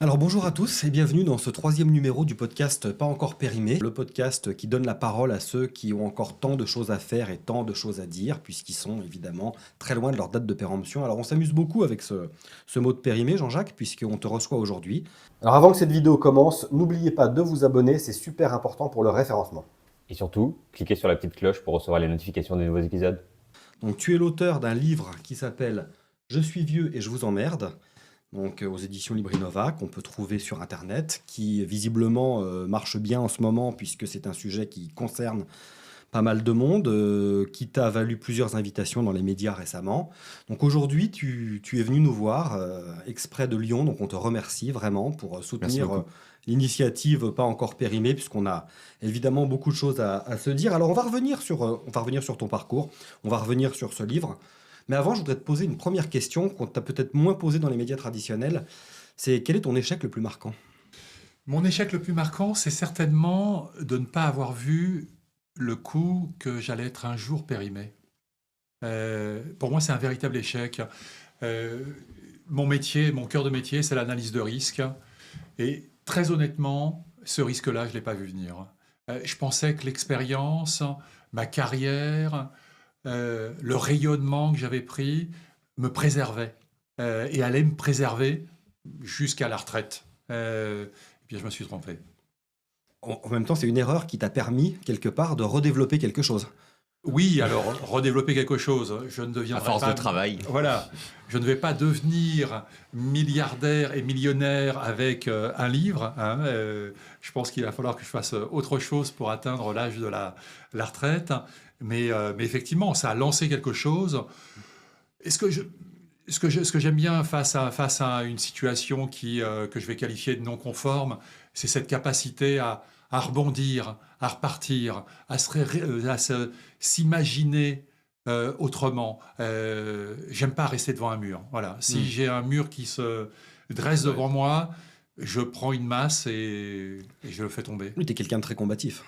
Alors bonjour à tous et bienvenue dans ce troisième numéro du podcast Pas encore périmé, le podcast qui donne la parole à ceux qui ont encore tant de choses à faire et tant de choses à dire, puisqu'ils sont évidemment très loin de leur date de péremption. Alors on s'amuse beaucoup avec ce mot de périmé, Jean-Jacques, puisqu'on te reçoit aujourd'hui. Alors avant que cette vidéo commence, n'oubliez pas de vous abonner, c'est super important pour le référencement. Et surtout, cliquez sur la petite cloche pour recevoir les notifications des nouveaux épisodes. Donc tu es l'auteur d'un livre qui s'appelle Je suis vieux et je vous emmerde, donc aux éditions Librinova, qu'on peut trouver sur Internet, qui visiblement marche bien en ce moment, puisque c'est un sujet qui concerne pas mal de monde, qui t'a valu plusieurs invitations dans les médias récemment. Donc aujourd'hui, tu es venu nous voir, exprès de Lyon, donc on te remercie vraiment pour Merci soutenir beaucoup. l'initiative Pas encore périmée, puisqu'on a évidemment beaucoup de choses à se dire. Alors on va revenir sur ton parcours, on va revenir sur ce livre. Mais avant, je voudrais te poser une première question qu'on t'a peut-être moins posée dans les médias traditionnels. C'est quel est ton échec le plus marquant? Mon échec le plus marquant, c'est certainement de ne pas avoir vu le coup que j'allais être un jour périmé. Pour moi, c'est un véritable échec. Euh, Mon métier, mon cœur de métier, c'est l'analyse de risque. Et très honnêtement, ce risque-là, je ne l'ai pas vu venir. Je pensais que l'expérience, ma carrière, le rayonnement que j'avais pris me préservait et allait me préserver jusqu'à la retraite. Et puis je me suis trompé. En même temps, c'est une erreur qui t'a permis, quelque part, de redévelopper quelque chose. Oui, alors redévelopper quelque chose. Je ne À deviendrai force pas. de travail. Voilà, je ne vais pas devenir milliardaire et millionnaire avec un livre, hein. Je pense qu'il va falloir que je fasse autre chose pour atteindre l'âge de la retraite. Mais effectivement, ça a lancé quelque chose. Est-ce que je, ce que j'aime bien face à une situation que je vais qualifier de non conforme, c'est cette capacité à rebondir, à repartir, s'imaginer autrement. J'aime pas rester devant un mur. Voilà. Si j'ai un mur qui se dresse devant moi, je prends une masse et je le fais tomber. Oui, t'es quelqu'un de très combatif.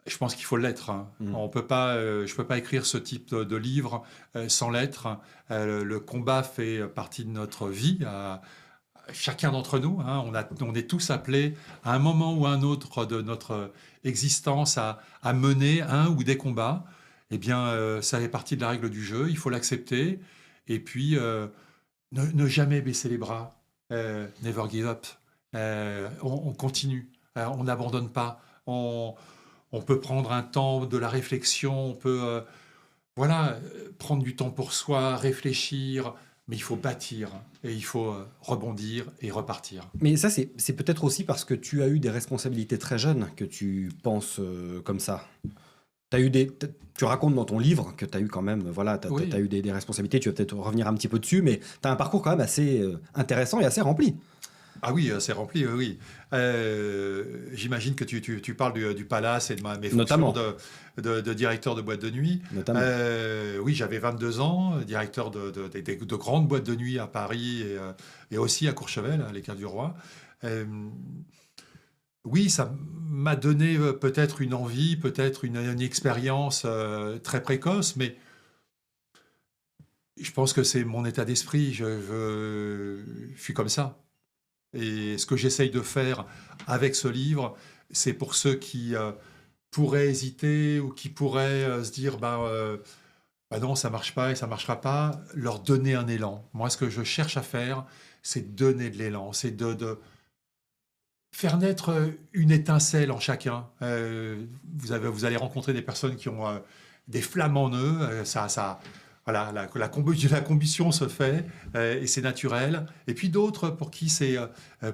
Je pense qu'il faut l'être, hein. Mm. On peut pas, je peux pas écrire ce type de livre sans l'être. Le combat fait partie de notre vie, à chacun d'entre nous, hein. On est tous appelés à un moment ou à un autre de notre existence à mener un ou des combats. Eh bien, ça fait partie de la règle du jeu. Il faut l'accepter. Et puis, ne jamais baisser les bras. Never give up. On continue. On n'abandonne pas. On peut prendre un temps de la réflexion, on peut voilà, prendre du temps pour soi, réfléchir, mais il faut bâtir et il faut rebondir et repartir. Mais ça, c'est peut-être aussi parce que tu as eu des responsabilités très jeunes que tu penses comme ça. Tu racontes dans ton livre que tu as eu quand même, voilà, Oui. t'as eu des responsabilités, tu vas peut-être revenir un petit peu dessus, mais tu as un parcours quand même assez intéressant et assez rempli, Ah oui, c'est rempli, oui, oui. J'imagine que tu parles du Palace et de mes fonctions notamment. de directeur de boîte de nuit. Notamment. Oui, j'avais 22 ans, directeur de grandes boîtes de nuit à Paris et aussi à Courchevel, à l'Écart du Roi. Euh, oui, ça m'a donné peut-être une envie, peut-être une expérience très précoce, mais je pense que c'est mon état d'esprit. Je suis comme ça. Et ce que j'essaye de faire avec ce livre, c'est pour ceux qui pourraient hésiter ou qui pourraient se dire bah non, ça marche pas et ça marchera pas, leur donner un élan. Moi, ce que je cherche à faire, c'est donner de l'élan, c'est de faire naître une étincelle en chacun. Vous allez rencontrer des personnes qui ont des flammes en eux, voilà, la combustion se fait et c'est naturel. Et puis d'autres pour qui c'est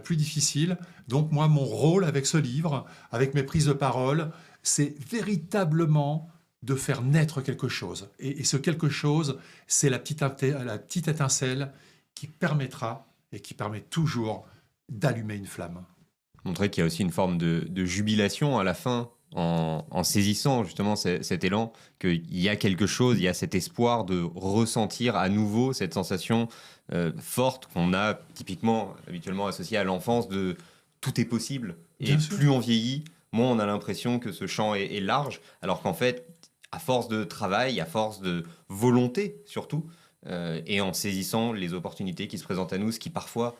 plus difficile. Donc moi, mon rôle avec ce livre, avec mes prises de parole, c'est véritablement de faire naître quelque chose. Et ce quelque chose, c'est la petite étincelle qui permettra et qui permet toujours d'allumer une flamme. Montrer qu'il y a aussi une forme de jubilation à la fin, en saisissant justement cet élan, qu'il y a quelque chose, il y a cet espoir de ressentir à nouveau cette sensation forte qu'on a typiquement, habituellement associée à l'enfance de tout est possible. Et Bien sûr. plus on vieillit, moins on a l'impression que ce champ est large, alors qu'en fait, à force de travail, à force de volonté surtout, et en saisissant les opportunités qui se présentent à nous, ce qui parfois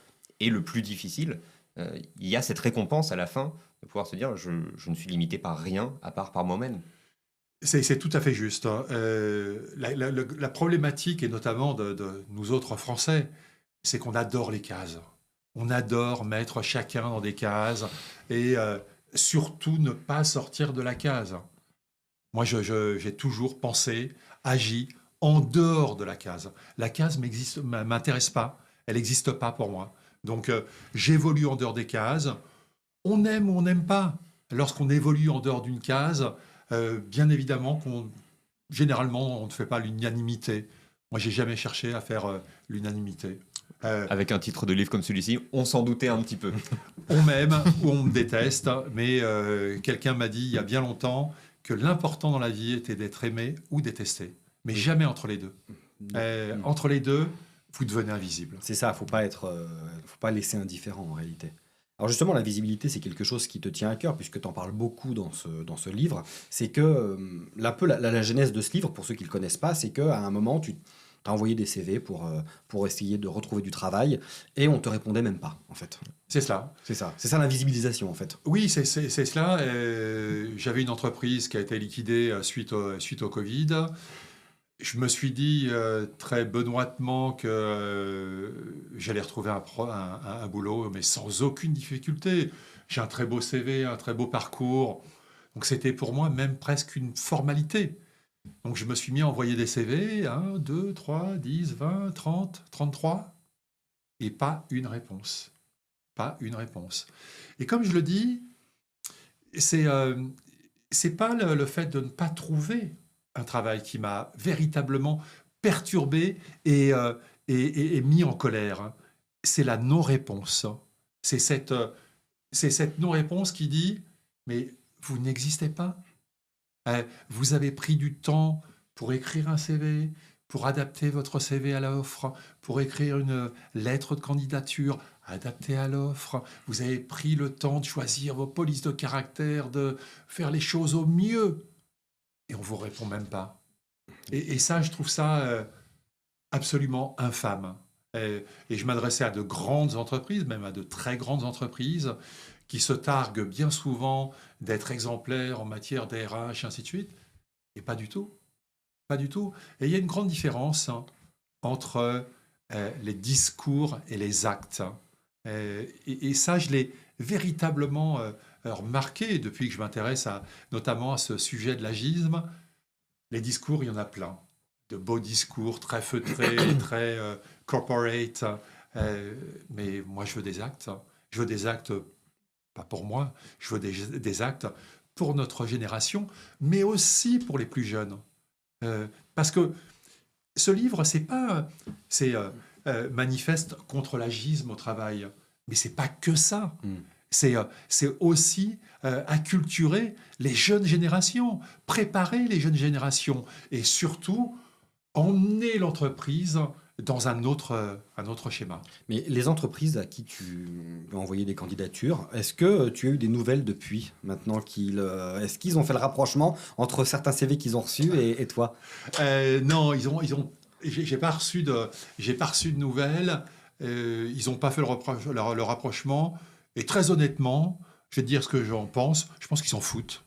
est le plus difficile, il y a cette récompense à la fin de pouvoir se dire je ne suis limité par rien à part par moi-même. C'est tout à fait juste, hein. La problématique, et notamment de nous autres Français, c'est qu'on adore les cases. On adore mettre chacun dans des cases et surtout ne pas sortir de la case. Moi, j'ai toujours pensé, agi en dehors de la case. La case m'intéresse pas, elle n'existe pas pour moi. Donc, j'évolue en dehors des cases. On aime ou on n'aime pas. Lorsqu'on évolue en dehors d'une case, bien évidemment généralement, on ne fait pas l'unanimité. Moi, j'ai jamais cherché à faire l'unanimité. Avec un titre de livre comme celui-ci, on s'en doutait un petit peu. On m'aime ou on me déteste, mais quelqu'un m'a dit il y a bien longtemps que l'important dans la vie était d'être aimé ou détesté, mais jamais entre les deux. Entre les deux, vous devenez invisible. C'est ça, faut pas laisser indifférent en réalité. Alors justement, la visibilité, c'est quelque chose qui te tient à cœur, puisque tu en parles beaucoup dans ce livre. C'est que la genèse de ce livre, pour ceux qui ne le connaissent pas, c'est qu'à un moment, tu as envoyé des CV pour essayer de retrouver du travail, et on te répondait même pas, en fait. C'est cela. C'est ça l'invisibilisation, en fait. Oui, c'est cela. J'avais une entreprise qui a été liquidée suite au Covid. Je me suis dit très benoîtement que j'allais retrouver un boulot, mais sans aucune difficulté. J'ai un très beau CV, un très beau parcours. Donc c'était pour moi même presque une formalité. Donc je me suis mis à envoyer des CV, 1, 2, 3, 10, 20, 30, 33, et pas une réponse. Pas une réponse. Et comme je le dis, c'est pas le fait de ne pas trouver un travail qui m'a véritablement perturbé et mis en colère. C'est la non-réponse. C'est cette non-réponse qui dit « mais vous n'existez pas. Vous avez pris du temps pour écrire un CV, pour adapter votre CV à l'offre, pour écrire une lettre de candidature adaptée à l'offre. Vous avez pris le temps de choisir vos polices de caractère, de faire les choses au mieux. » Et on ne vous répond même pas. Et ça, je trouve ça absolument infâme. Et je m'adressais à de grandes entreprises, même à de très grandes entreprises, qui se targuent bien souvent d'être exemplaires en matière d'RH, ainsi de suite. Et pas du tout. Pas du tout. Et il y a une grande différence entre les discours et les actes. Et ça, je l'ai véritablement remarqué depuis que je m'intéresse notamment à ce sujet de l'agisme. Les discours, il y en a plein. De beaux discours, très feutrés, très corporate. Mais moi, je veux des actes. Je veux des actes, pas pour moi, je veux des actes pour notre génération, mais aussi pour les plus jeunes. Parce que ce livre, c'est manifeste contre l'agisme au travail. Mais c'est pas que ça. C'est aussi acculturer les jeunes générations, préparer les jeunes générations et surtout emmener l'entreprise dans un autre schéma. Mais les entreprises à qui tu as envoyé des candidatures, est-ce que tu as eu des nouvelles depuis maintenant est-ce qu'ils ont fait le rapprochement entre certains CV qu'ils ont reçus et toi? Non, j'ai pas reçu de nouvelles. Ils n'ont pas fait le rapprochement. Et très honnêtement, je vais te dire ce que j'en pense. Je pense qu'ils s'en foutent.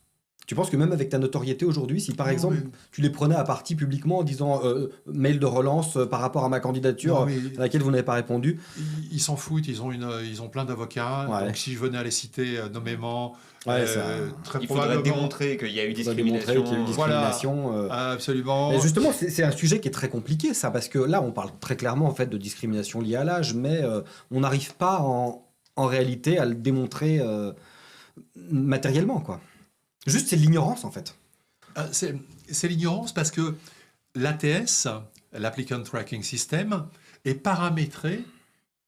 Tu penses que même avec ta notoriété aujourd'hui, si par exemple tu les prenais à partie publiquement en disant mail de relance par rapport à ma candidature à laquelle vous n'avez pas répondu, ils s'en foutent. Ils ont plein d'avocats. Ouais. Donc si je venais à les citer nommément, Ouais, très il faudrait démontrer qu'il y a eu discrimination. Voilà, discrimination. absolument. Et justement, c'est un sujet qui est très compliqué, ça, parce que là, on parle très clairement en fait de discrimination liée à l'âge, mais on n'arrive pas en réalité à le démontrer matériellement, quoi. Juste, c'est de l'ignorance, en fait. C'est l'ignorance parce que l'ATS, l'Applicant Tracking System, est paramétré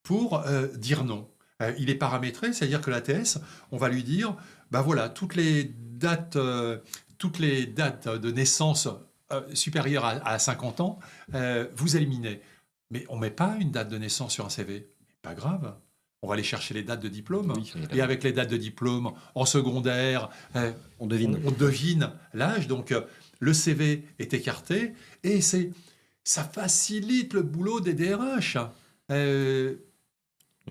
pour dire non. Il est paramétré, c'est-à-dire que l'ATS, on va lui dire, ben voilà, toutes les dates de naissance supérieures à 50 ans, vous éliminez. Mais on ne met pas une date de naissance sur un CV. Pas grave. On va aller chercher les dates de diplôme. Oui, et avec les dates de diplôme, en secondaire, On devine. on devine l'âge. Donc, le CV est écarté. Et ça facilite le boulot des DRH.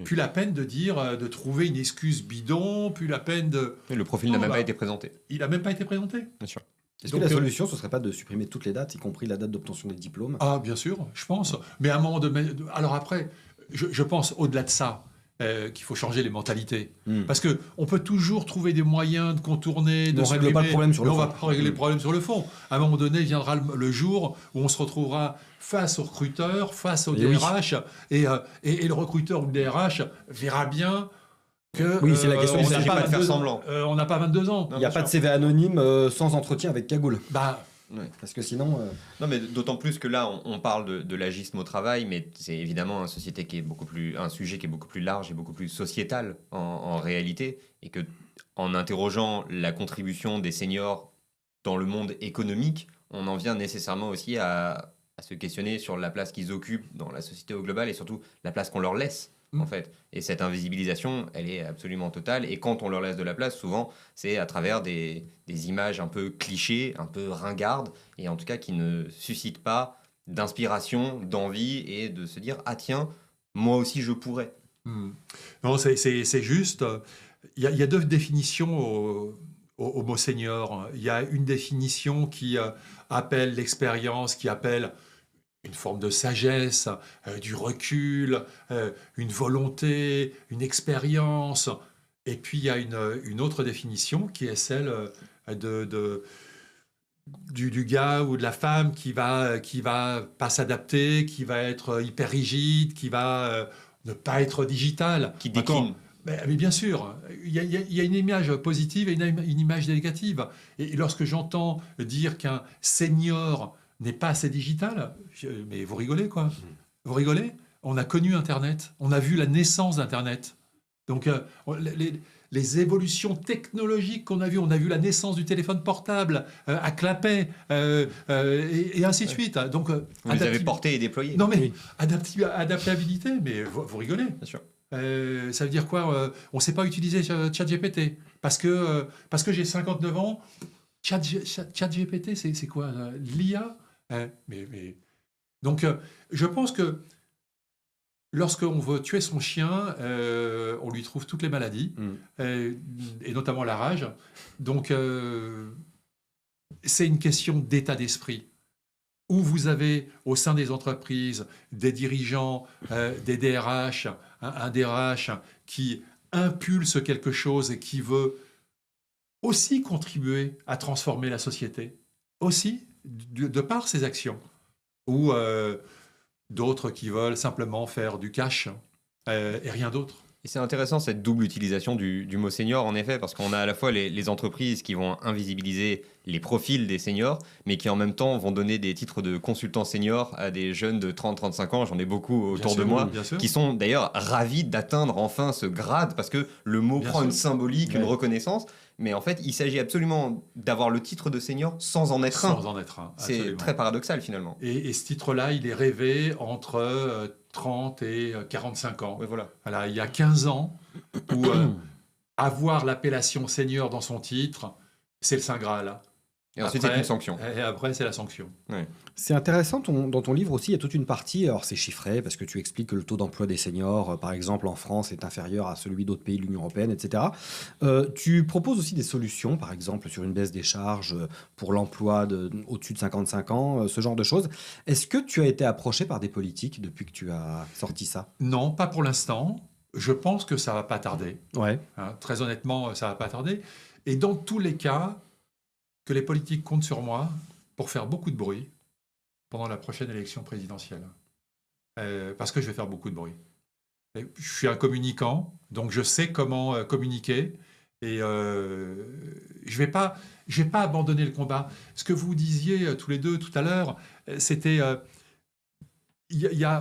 Plus la peine de dire, de trouver une excuse bidon, plus la peine de... Et le profil n'a même pas été présenté. Il n'a même pas été présenté. Bien sûr. Est-ce que la solution, ce serait pas de supprimer toutes les dates, y compris la date d'obtention des diplômes? Ah, bien sûr, je pense. Mais à un moment donné... Alors après, je pense au-delà de ça, qu'il faut changer les mentalités. Parce qu'on peut toujours trouver des moyens de contourner, de on ne règle pas le problème sur le fond. On ne va pas régler le problème sur le fond. À un moment donné, viendra le jour où on se retrouvera face au recruteur, face au DRH, et le recruteur ou le DRH verra bien que oui, c'est la question. Il ne s'agit pas de faire semblant. On n'a pas 22 ans. Il n'y a pas de CV anonyme sans entretien avec cagoule. Ouais. Parce que sinon... Non, mais d'autant plus que là, on parle de l'agisme au travail, mais c'est évidemment un sujet qui est beaucoup plus large et beaucoup plus sociétal en réalité, et que en interrogeant la contribution des seniors dans le monde économique, on en vient nécessairement aussi à se questionner sur la place qu'ils occupent dans la société au global et surtout la place qu'on leur laisse. En fait. Et cette invisibilisation, elle est absolument totale. Et quand on leur laisse de la place, souvent, c'est à travers des images un peu clichés, un peu ringardes, et en tout cas qui ne suscitent pas d'inspiration, d'envie, et de se dire « Ah tiens, moi aussi je pourrais ». Non, c'est juste. Il y a deux définitions au mot senior. Il y a une définition qui appelle l'expérience, qui appelle une forme de sagesse, du recul, une volonté, une expérience. Et puis il y a une autre définition qui est celle du gars ou de la femme qui va pas s'adapter, qui va être hyper rigide, qui va ne pas être digital. Qui décline. Mais bien sûr, il y a une image positive et une image négative. Et lorsque j'entends dire qu'un senior n'est pas assez digital, mais vous rigolez quoi? Vous rigolez? On a connu Internet, on a vu la naissance d'Internet. Donc les évolutions technologiques qu'on a vues, on a vu la naissance du téléphone portable à clapet et ainsi de suite. Donc, vous les avez portés et déployés. Non mais adaptabilité, mais vous rigolez? Bien sûr. Ça veut dire quoi? On ne sait pas utiliser ChatGPT parce que j'ai 59 ans. ChatGPT, c'est quoi? L'IA? Donc, je pense que lorsqu'on veut tuer son chien, on lui trouve toutes les maladies, et notamment la rage. Donc, c'est une question d'état d'esprit. Où vous avez au sein des entreprises des dirigeants, des DRH, un DRH qui impulse quelque chose et qui veut aussi contribuer à transformer la société, aussi de par ses actions, ou d'autres qui veulent simplement faire du cash et rien d'autre. Et c'est intéressant cette double utilisation du mot senior, en effet, parce qu'on a à la fois les entreprises qui vont invisibiliser les profils des seniors, mais qui en même temps vont donner des titres de consultants seniors à des jeunes de 30-35 ans, j'en ai beaucoup autour de moi, qui sont d'ailleurs ravis d'atteindre enfin ce grade, parce que le mot prend une symbolique, une reconnaissance, mais en fait, il s'agit absolument d'avoir le titre de senior sans en être un. Sans en être un, c'est très paradoxal finalement. Et ce titre-là, il est rêvé entre 30 et 45 ans. Oui, voilà. Il y a 15 ans, où avoir l'appellation senior dans son titre, c'est le Saint Graal. Et ensuite, c'est une sanction. Et après, c'est la sanction. Oui. C'est intéressant, dans ton livre aussi, il y a toute une partie, alors c'est chiffré, parce que tu expliques que le taux d'emploi des seniors, par exemple en France, est inférieur à celui d'autres pays de l'Union européenne, etc. Tu proposes aussi des solutions, par exemple sur une baisse des charges pour l'emploi au-dessus de 55 ans, ce genre de choses. Est-ce que tu as été approché par des politiques depuis que tu as sorti ça? Non, pas pour l'instant. Je pense que ça ne va pas tarder. Ouais. Très honnêtement, ça ne va pas tarder. Et dans tous les cas, que les politiques comptent sur moi pour faire beaucoup de bruit pendant la prochaine élection présidentielle. Parce que je vais faire beaucoup de bruit. Je suis un communicant, donc je sais comment communiquer. Et je vais pas abandonner le combat. Ce que vous disiez tous les deux tout à l'heure, c'était...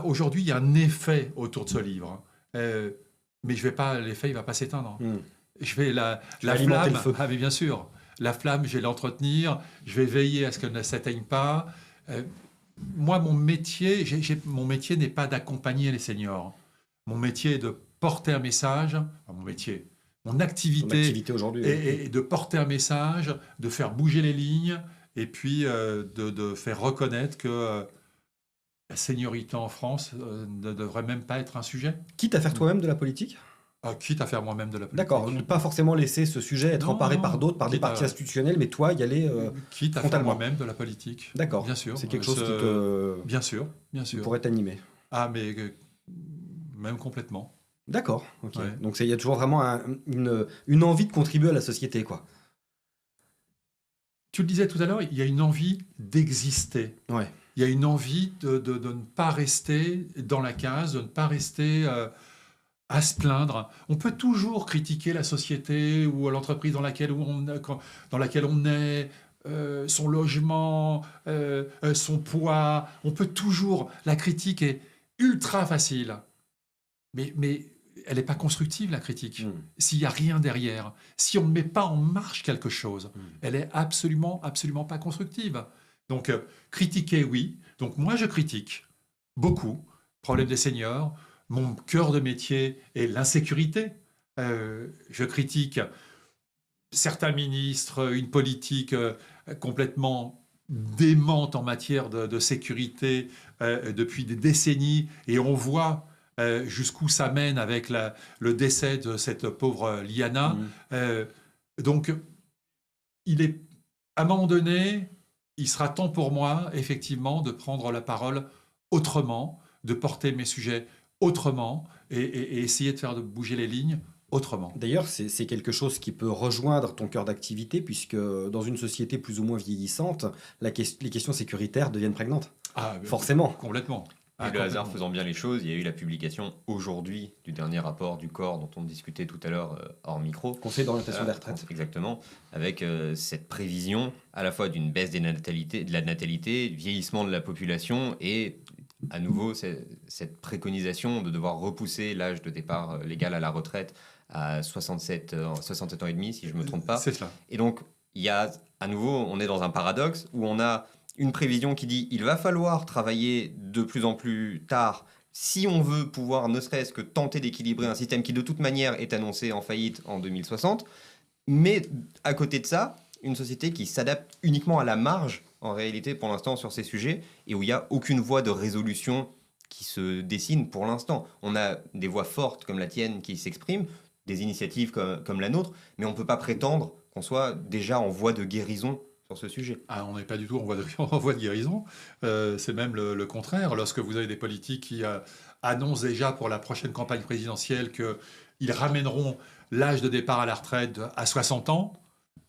aujourd'hui, il y a un effet autour de ce livre. Mais l'effet, il ne va pas s'éteindre. Je vais la flamme... le feu. Ah, mais bien sûr. La flamme, je vais l'entretenir, je vais veiller à ce qu'elle ne s'éteigne pas. Moi, mon métier n'est pas d'accompagner les seniors. Mon métier est de porter un message. Mon activité aujourd'hui, est de porter un message, de faire bouger les lignes et puis de faire reconnaître que La seniorité en France ne devrait même pas être un sujet. Quitte à faire toi-même de la politique? Quitte à faire moi-même de la politique. D'accord, ne pas forcément laisser ce sujet être Non, emparé non, par d'autres, par des quitte à- partis institutionnels, mais toi y aller Quitte à faire frontalement. moi-même de la politique. D'accord, Bien sûr. c'est quelque chose qui Bien sûr, bien qui sûr. pourrait t'animer. Ah, mais même complètement. D'accord, ok. Ouais. Donc il y a toujours vraiment une envie de contribuer à la société, quoi. Tu le disais tout à l'heure, il y a une envie d'exister. Ouais. Il y a une envie de ne pas rester dans la case, de ne pas rester à se plaindre. On peut toujours critiquer la société ou l'entreprise dans laquelle on est, son logement, son poids. On peut toujours. La critique est ultra facile. Mais elle n'est pas constructive, la critique. S'il n'y a rien derrière, si on ne met pas en marche quelque chose, elle est absolument, absolument pas constructive. Donc, critiquer, oui. Donc, moi, je critique beaucoup. Problème des seniors. Mon cœur de métier est l'insécurité. Je critique certains ministres, une politique complètement démente en matière de sécurité depuis des décennies. Et on voit jusqu'où ça mène avec le décès de cette pauvre Liana. Donc, à un moment donné, il sera temps pour moi, effectivement, de prendre la parole autrement, de porter mes sujets autrement et essayer de faire bouger les lignes autrement. D'ailleurs, c'est quelque chose qui peut rejoindre ton cœur d'activité, puisque dans une société plus ou moins vieillissante, les questions sécuritaires deviennent prégnantes. Ah, Forcément. Complètement. Et le hasard faisant bien les choses, il y a eu la publication aujourd'hui du dernier rapport du corps dont on discutait tout à l'heure hors micro. Conseil d'orientation des retraites. Exactement, avec cette prévision à la fois d'une baisse de la natalité, vieillissement de la population et à nouveau cette préconisation de devoir repousser l'âge de départ légal à la retraite à 67 ans et demi, si je ne me trompe pas. C'est ça. Et donc, il y a à nouveau, on est dans un paradoxe où on a une prévision qui dit il va falloir travailler de plus en plus tard si on veut pouvoir ne serait-ce que tenter d'équilibrer un système qui de toute manière est annoncé en faillite en 2060. Mais à côté de ça, une société qui s'adapte uniquement à la marge en réalité pour l'instant sur ces sujets et où il n'y a aucune voie de résolution qui se dessine pour l'instant. On a des voix fortes comme la tienne qui s'expriment, des initiatives comme la nôtre, mais on ne peut pas prétendre qu'on soit déjà en voie de guérison sur ce sujet. Ah, on n'est pas du tout en voie de guérison. C'est même le contraire. Lorsque vous avez des politiques qui annoncent déjà pour la prochaine campagne présidentielle qu'ils ramèneront l'âge de départ à la retraite à 60 ans,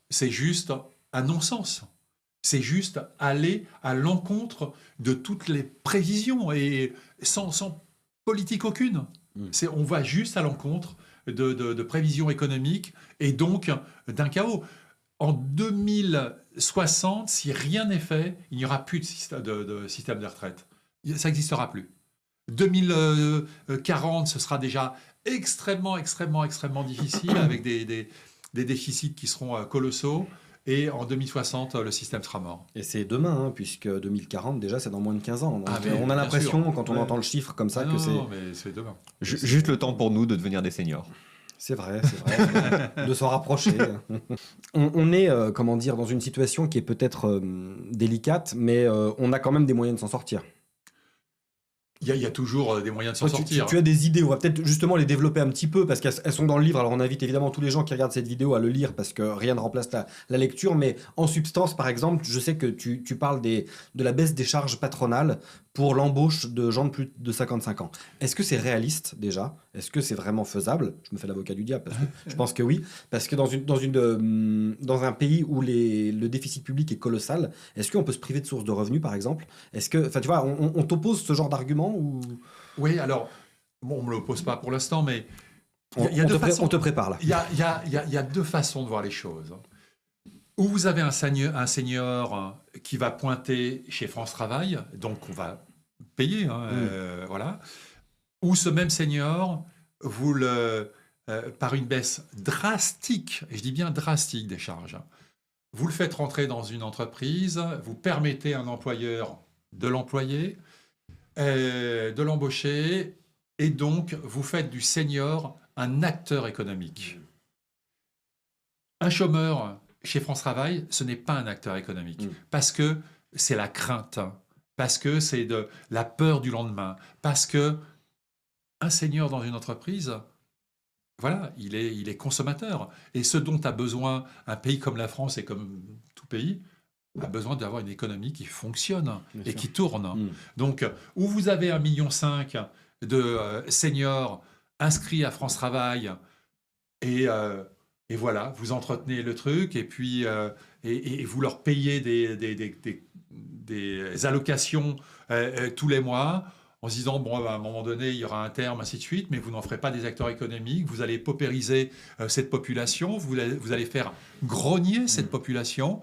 c'est juste un non-sens. C'est juste aller à l'encontre de toutes les prévisions et sans politique aucune. On va juste à l'encontre de prévisions économiques et donc d'un chaos. En 2060, si rien n'est fait, il n'y aura plus de système de retraite. Ça n'existera plus. 2040, ce sera déjà extrêmement difficile avec des déficits qui seront colossaux. Et en 2060, le système sera mort. Et c'est demain, hein, puisque 2040, déjà, c'est dans moins de 15 ans. Donc, on a bien l'impression, sûr. quand on entend le chiffre comme ça, que c'est... Non, mais c'est demain. Juste le temps pour nous de devenir des seniors. C'est vrai, de s'en rapprocher. On est, comment dire, dans une situation qui est peut-être délicate, mais on a quand même des moyens de s'en sortir. Il y a toujours des moyens de s'en sortir. Tu as des idées, on va peut-être justement les développer un petit peu, parce qu'elles sont dans le livre. Alors on invite évidemment tous les gens qui regardent cette vidéo à le lire, parce que rien ne remplace la lecture, mais en substance, par exemple, je sais que tu parles de la baisse des charges patronales pour l'embauche de gens de plus de 55 ans. Est-ce que c'est réaliste déjà? Est-ce que c'est vraiment faisable? Je me fais l'avocat du diable, parce que je pense que oui, parce que dans un pays où le déficit public est colossal, est-ce qu'on peut se priver de sources de revenus, par exemple? Est-ce que, enfin tu vois, on t'oppose ce genre d'argument ou... Oui, alors, bon, on ne me l'oppose pas pour l'instant, mais on te prépare là. Il y a deux façons de voir les choses. Ou vous avez un senior qui va pointer chez France Travail, donc on va payer, voilà. Ou ce même senior, par une baisse drastique, et je dis bien drastique des charges, vous le faites rentrer dans une entreprise, vous permettez à un employeur de l'employer, de l'embaucher, et donc vous faites du senior un acteur économique. Un chômeur chez France Travail, ce n'est pas un acteur économique, parce que c'est la crainte parce que c'est de la peur du lendemain, parce que un senior dans une entreprise, voilà, il est consommateur. Et ce dont a besoin un pays comme la France et comme tout pays, a besoin d'avoir une économie qui fonctionne Bien et sûr. qui tourne. Mm. Donc, où vous avez 1,5 million de seniors inscrits à France Travail, et, euh, et voilà, vous entretenez le truc, et puis et vous leur payez des allocations tous les mois, en se disant, bon, à un moment donné, il y aura un terme, ainsi de suite, mais vous n'en ferez pas des acteurs économiques, vous allez paupériser cette population, vous allez faire grogner cette population,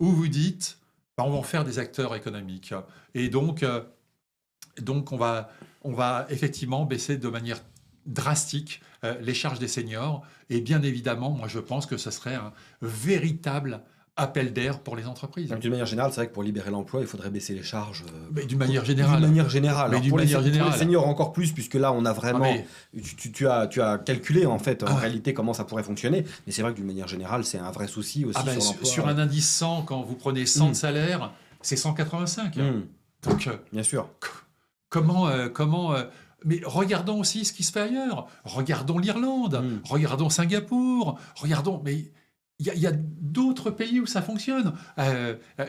où vous dites, bah, on va en faire des acteurs économiques. Et donc on va effectivement baisser de manière drastique les charges des seniors. Et bien évidemment, moi je pense que ce serait un véritable appel d'air pour les entreprises. Donc, d'une manière générale, c'est vrai que pour libérer l'emploi, il faudrait baisser les charges. Mais d'une manière générale. D'une manière générale. Mais Alors, d'une pour manière pour générale. les seniors encore plus, puisque là, on a vraiment. Ah, mais- Tu as calculé en fait en réalité comment ça pourrait fonctionner. Mais c'est vrai que d'une manière générale, c'est un vrai souci aussi Ah ben, sur l'emploi. sur un indice 100, quand vous prenez 100 de salaire, c'est 185. Donc, Bien sûr. comment... mais regardons aussi ce qui se fait ailleurs. Regardons l'Irlande, regardons Singapour, regardons... Mais il y a d'autres pays où ça fonctionne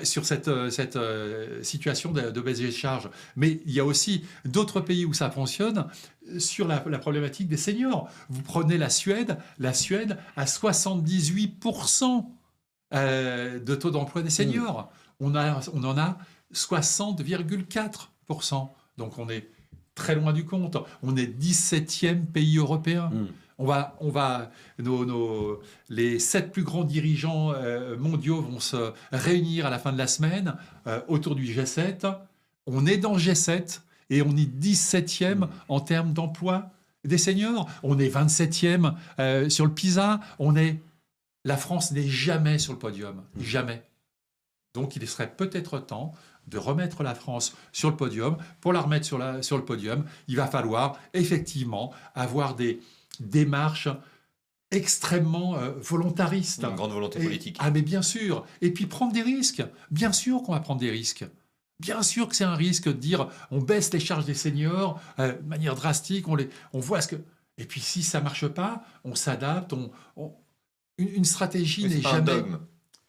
sur cette situation de baisse des charges. Mais il y a aussi d'autres pays où ça fonctionne sur la problématique des seniors. Vous prenez la Suède a 78% de taux d'emploi des seniors. On en a 60,4%. Donc on est très loin du compte. On est 17e pays européen. Les 7 plus grands dirigeants mondiaux vont se réunir à la fin de la semaine autour du G7. On est dans le G7 et on est 17e en termes d'emploi des seniors. On est 27e sur le PISA. La France n'est jamais sur le podium. Jamais. Donc il serait peut-être temps de remettre la France sur le podium. Pour la remettre sur le podium, il va falloir effectivement avoir des démarches extrêmement volontaristes. Une grande volonté politique. Ah mais bien sûr. Et puis prendre des risques. Bien sûr qu'on va prendre des risques. Bien sûr que c'est un risque de dire on baisse les charges des seniors de manière drastique, on voit ce que... Et puis si ça ne marche pas, on s'adapte. Une stratégie Mais n'est c'est pas jamais... un dogme.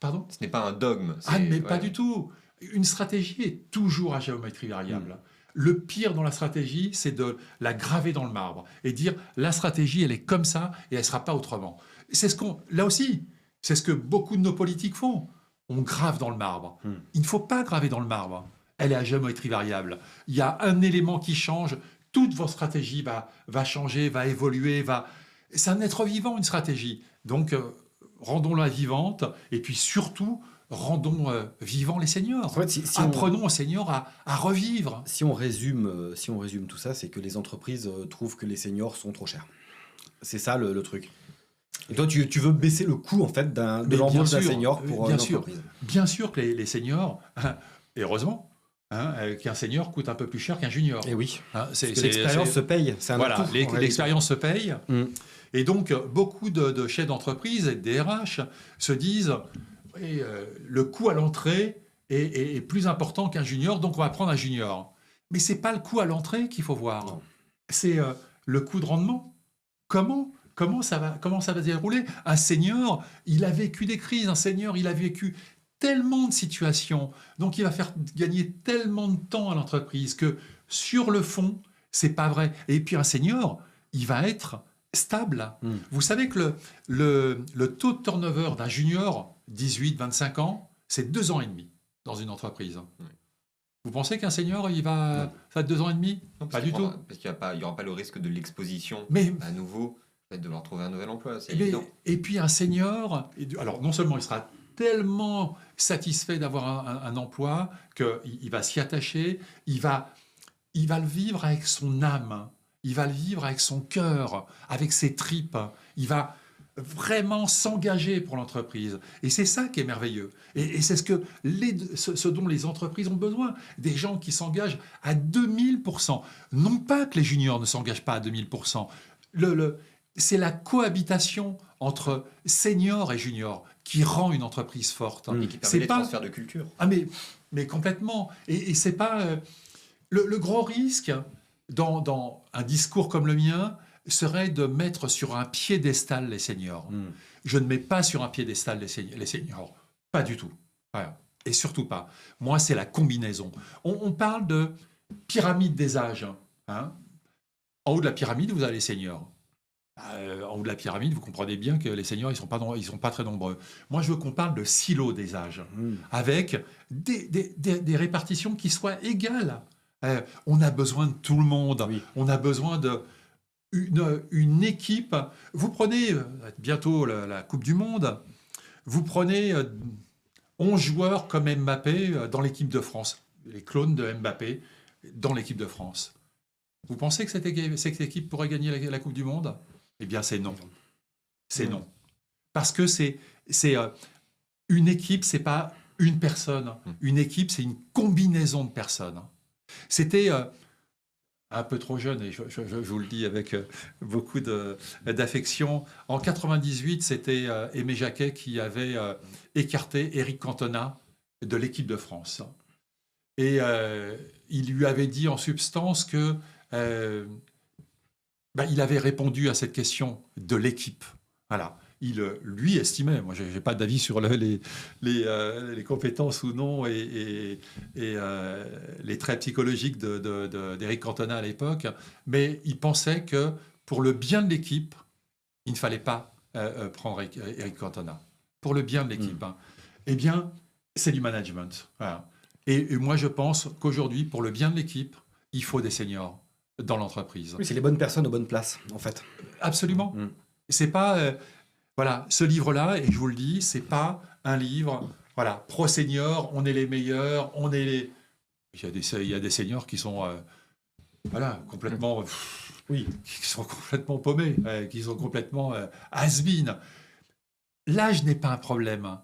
Pardon ? Ce n'est pas un dogme. Ah, mais ouais. pas du tout. Une stratégie est toujours à géométrie variable. Le pire dans la stratégie, c'est de la graver dans le marbre et dire la stratégie, elle est comme ça et elle ne sera pas autrement. Là aussi, c'est ce que beaucoup de nos politiques font. On grave dans le marbre. Il ne faut pas graver dans le marbre. Elle est à géométrie variable. Il y a un élément qui change, toute votre stratégie va changer, va évoluer, c'est un être vivant, une stratégie. Donc, rendons-la vivante et puis surtout, rendons vivants les seniors. En fait, Apprenons aux seniors à revivre. Si on résume tout ça, c'est que les entreprises trouvent que les seniors sont trop chers. C'est ça le truc. Et toi, tu veux baisser le coût en fait de l'embauche d'un senior pour une entreprise. Bien sûr que les seniors, et heureusement, qu'un senior coûte un peu plus cher qu'un junior. Et oui. Parce que l'expérience se paye. C'est un voilà, tout, l'expérience se paye. Et donc, beaucoup de chefs d'entreprise et de DRH se disent le coût à l'entrée est plus important qu'un junior, donc on va prendre un junior. Mais ce n'est pas le coût à l'entrée qu'il faut voir. Non. C'est le coût de rendement. Comment ça va se dérouler ? Un senior, il a vécu des crises. Un senior, il a vécu tellement de situations. Donc, il va faire gagner tellement de temps à l'entreprise que sur le fond, c'est pas vrai. Et puis, un senior, il va être stable. Vous savez que le taux de turnover d'un junior, 18-25 ans, c'est 2 ans et demi dans une entreprise. Vous pensez qu'un senior, ça va être 2 ans et demi ? Non, pas du tout. Parce qu'il n'y aura pas le risque de l'exposition à nouveau, de devoir trouver un nouvel emploi. C'est évident. Et puis un senior, alors non seulement il sera tellement satisfait d'avoir un emploi qu'il va s'y attacher, il va le vivre avec son âme, il va le vivre avec son cœur, avec ses tripes, il va vraiment s'engager pour l'entreprise. Et c'est ça qui est merveilleux. Et c'est ce dont les entreprises ont besoin. Des gens qui s'engagent à 2000%. Non pas que les juniors ne s'engagent pas à 2000%. C'est la cohabitation entre senior et junior qui rend une entreprise forte. Et qui permet C'est les pas... transferts de culture. Ah mais complètement. Et c'est pas... le gros risque dans un discours comme le mien serait de mettre sur un piédestal les seniors. Je ne mets pas sur un piédestal les seniors. Pas du tout. Voilà. Et surtout pas. Moi, c'est la combinaison. On parle de pyramide des âges. Hein. En haut de la pyramide, vous avez les seniors. En haut de la pyramide, vous comprenez bien que les seniors, ils sont pas très nombreux. Moi, je veux qu'on parle de silo des âges, avec des répartitions qui soient égales. On a besoin de tout le monde. Oui. On a besoin une équipe. Vous prenez bientôt la Coupe du Monde, vous prenez 11 joueurs comme Mbappé dans l'équipe de France, les clones de Mbappé dans l'équipe de France. Vous pensez que cette équipe pourrait gagner la Coupe du Monde ? Eh bien, c'est non. C'est non. Parce que c'est une équipe, c'est pas une personne. Une équipe, c'est une combinaison de personnes. C'était un peu trop jeune, et je vous le dis avec beaucoup d'affection. En 98, c'était Aimé Jacquet qui avait écarté Éric Cantona de l'équipe de France. Et il lui avait dit en substance que il avait répondu à cette question de l'équipe. Voilà. Il, lui, estimait, moi je n'ai pas d'avis sur les compétences ou non et les traits psychologiques d'Éric Cantona à l'époque, mais il pensait que pour le bien de l'équipe, il ne fallait pas prendre Éric Cantona. Pour le bien de l'équipe. Eh bien, c'est du management. Voilà. Et moi, je pense qu'aujourd'hui, pour le bien de l'équipe, il faut des seniors dans l'entreprise. Oui, c'est les bonnes personnes aux bonnes places, en fait. Absolument. C'est pas... voilà, ce livre-là, et je vous le dis, c'est pas un livre, voilà, pro-senior, on est les meilleurs, on est les... Il y a des seniors qui sont, voilà, complètement... Oui. Qui sont complètement paumés, qui sont complètement has-been. L'âge n'est pas un problème.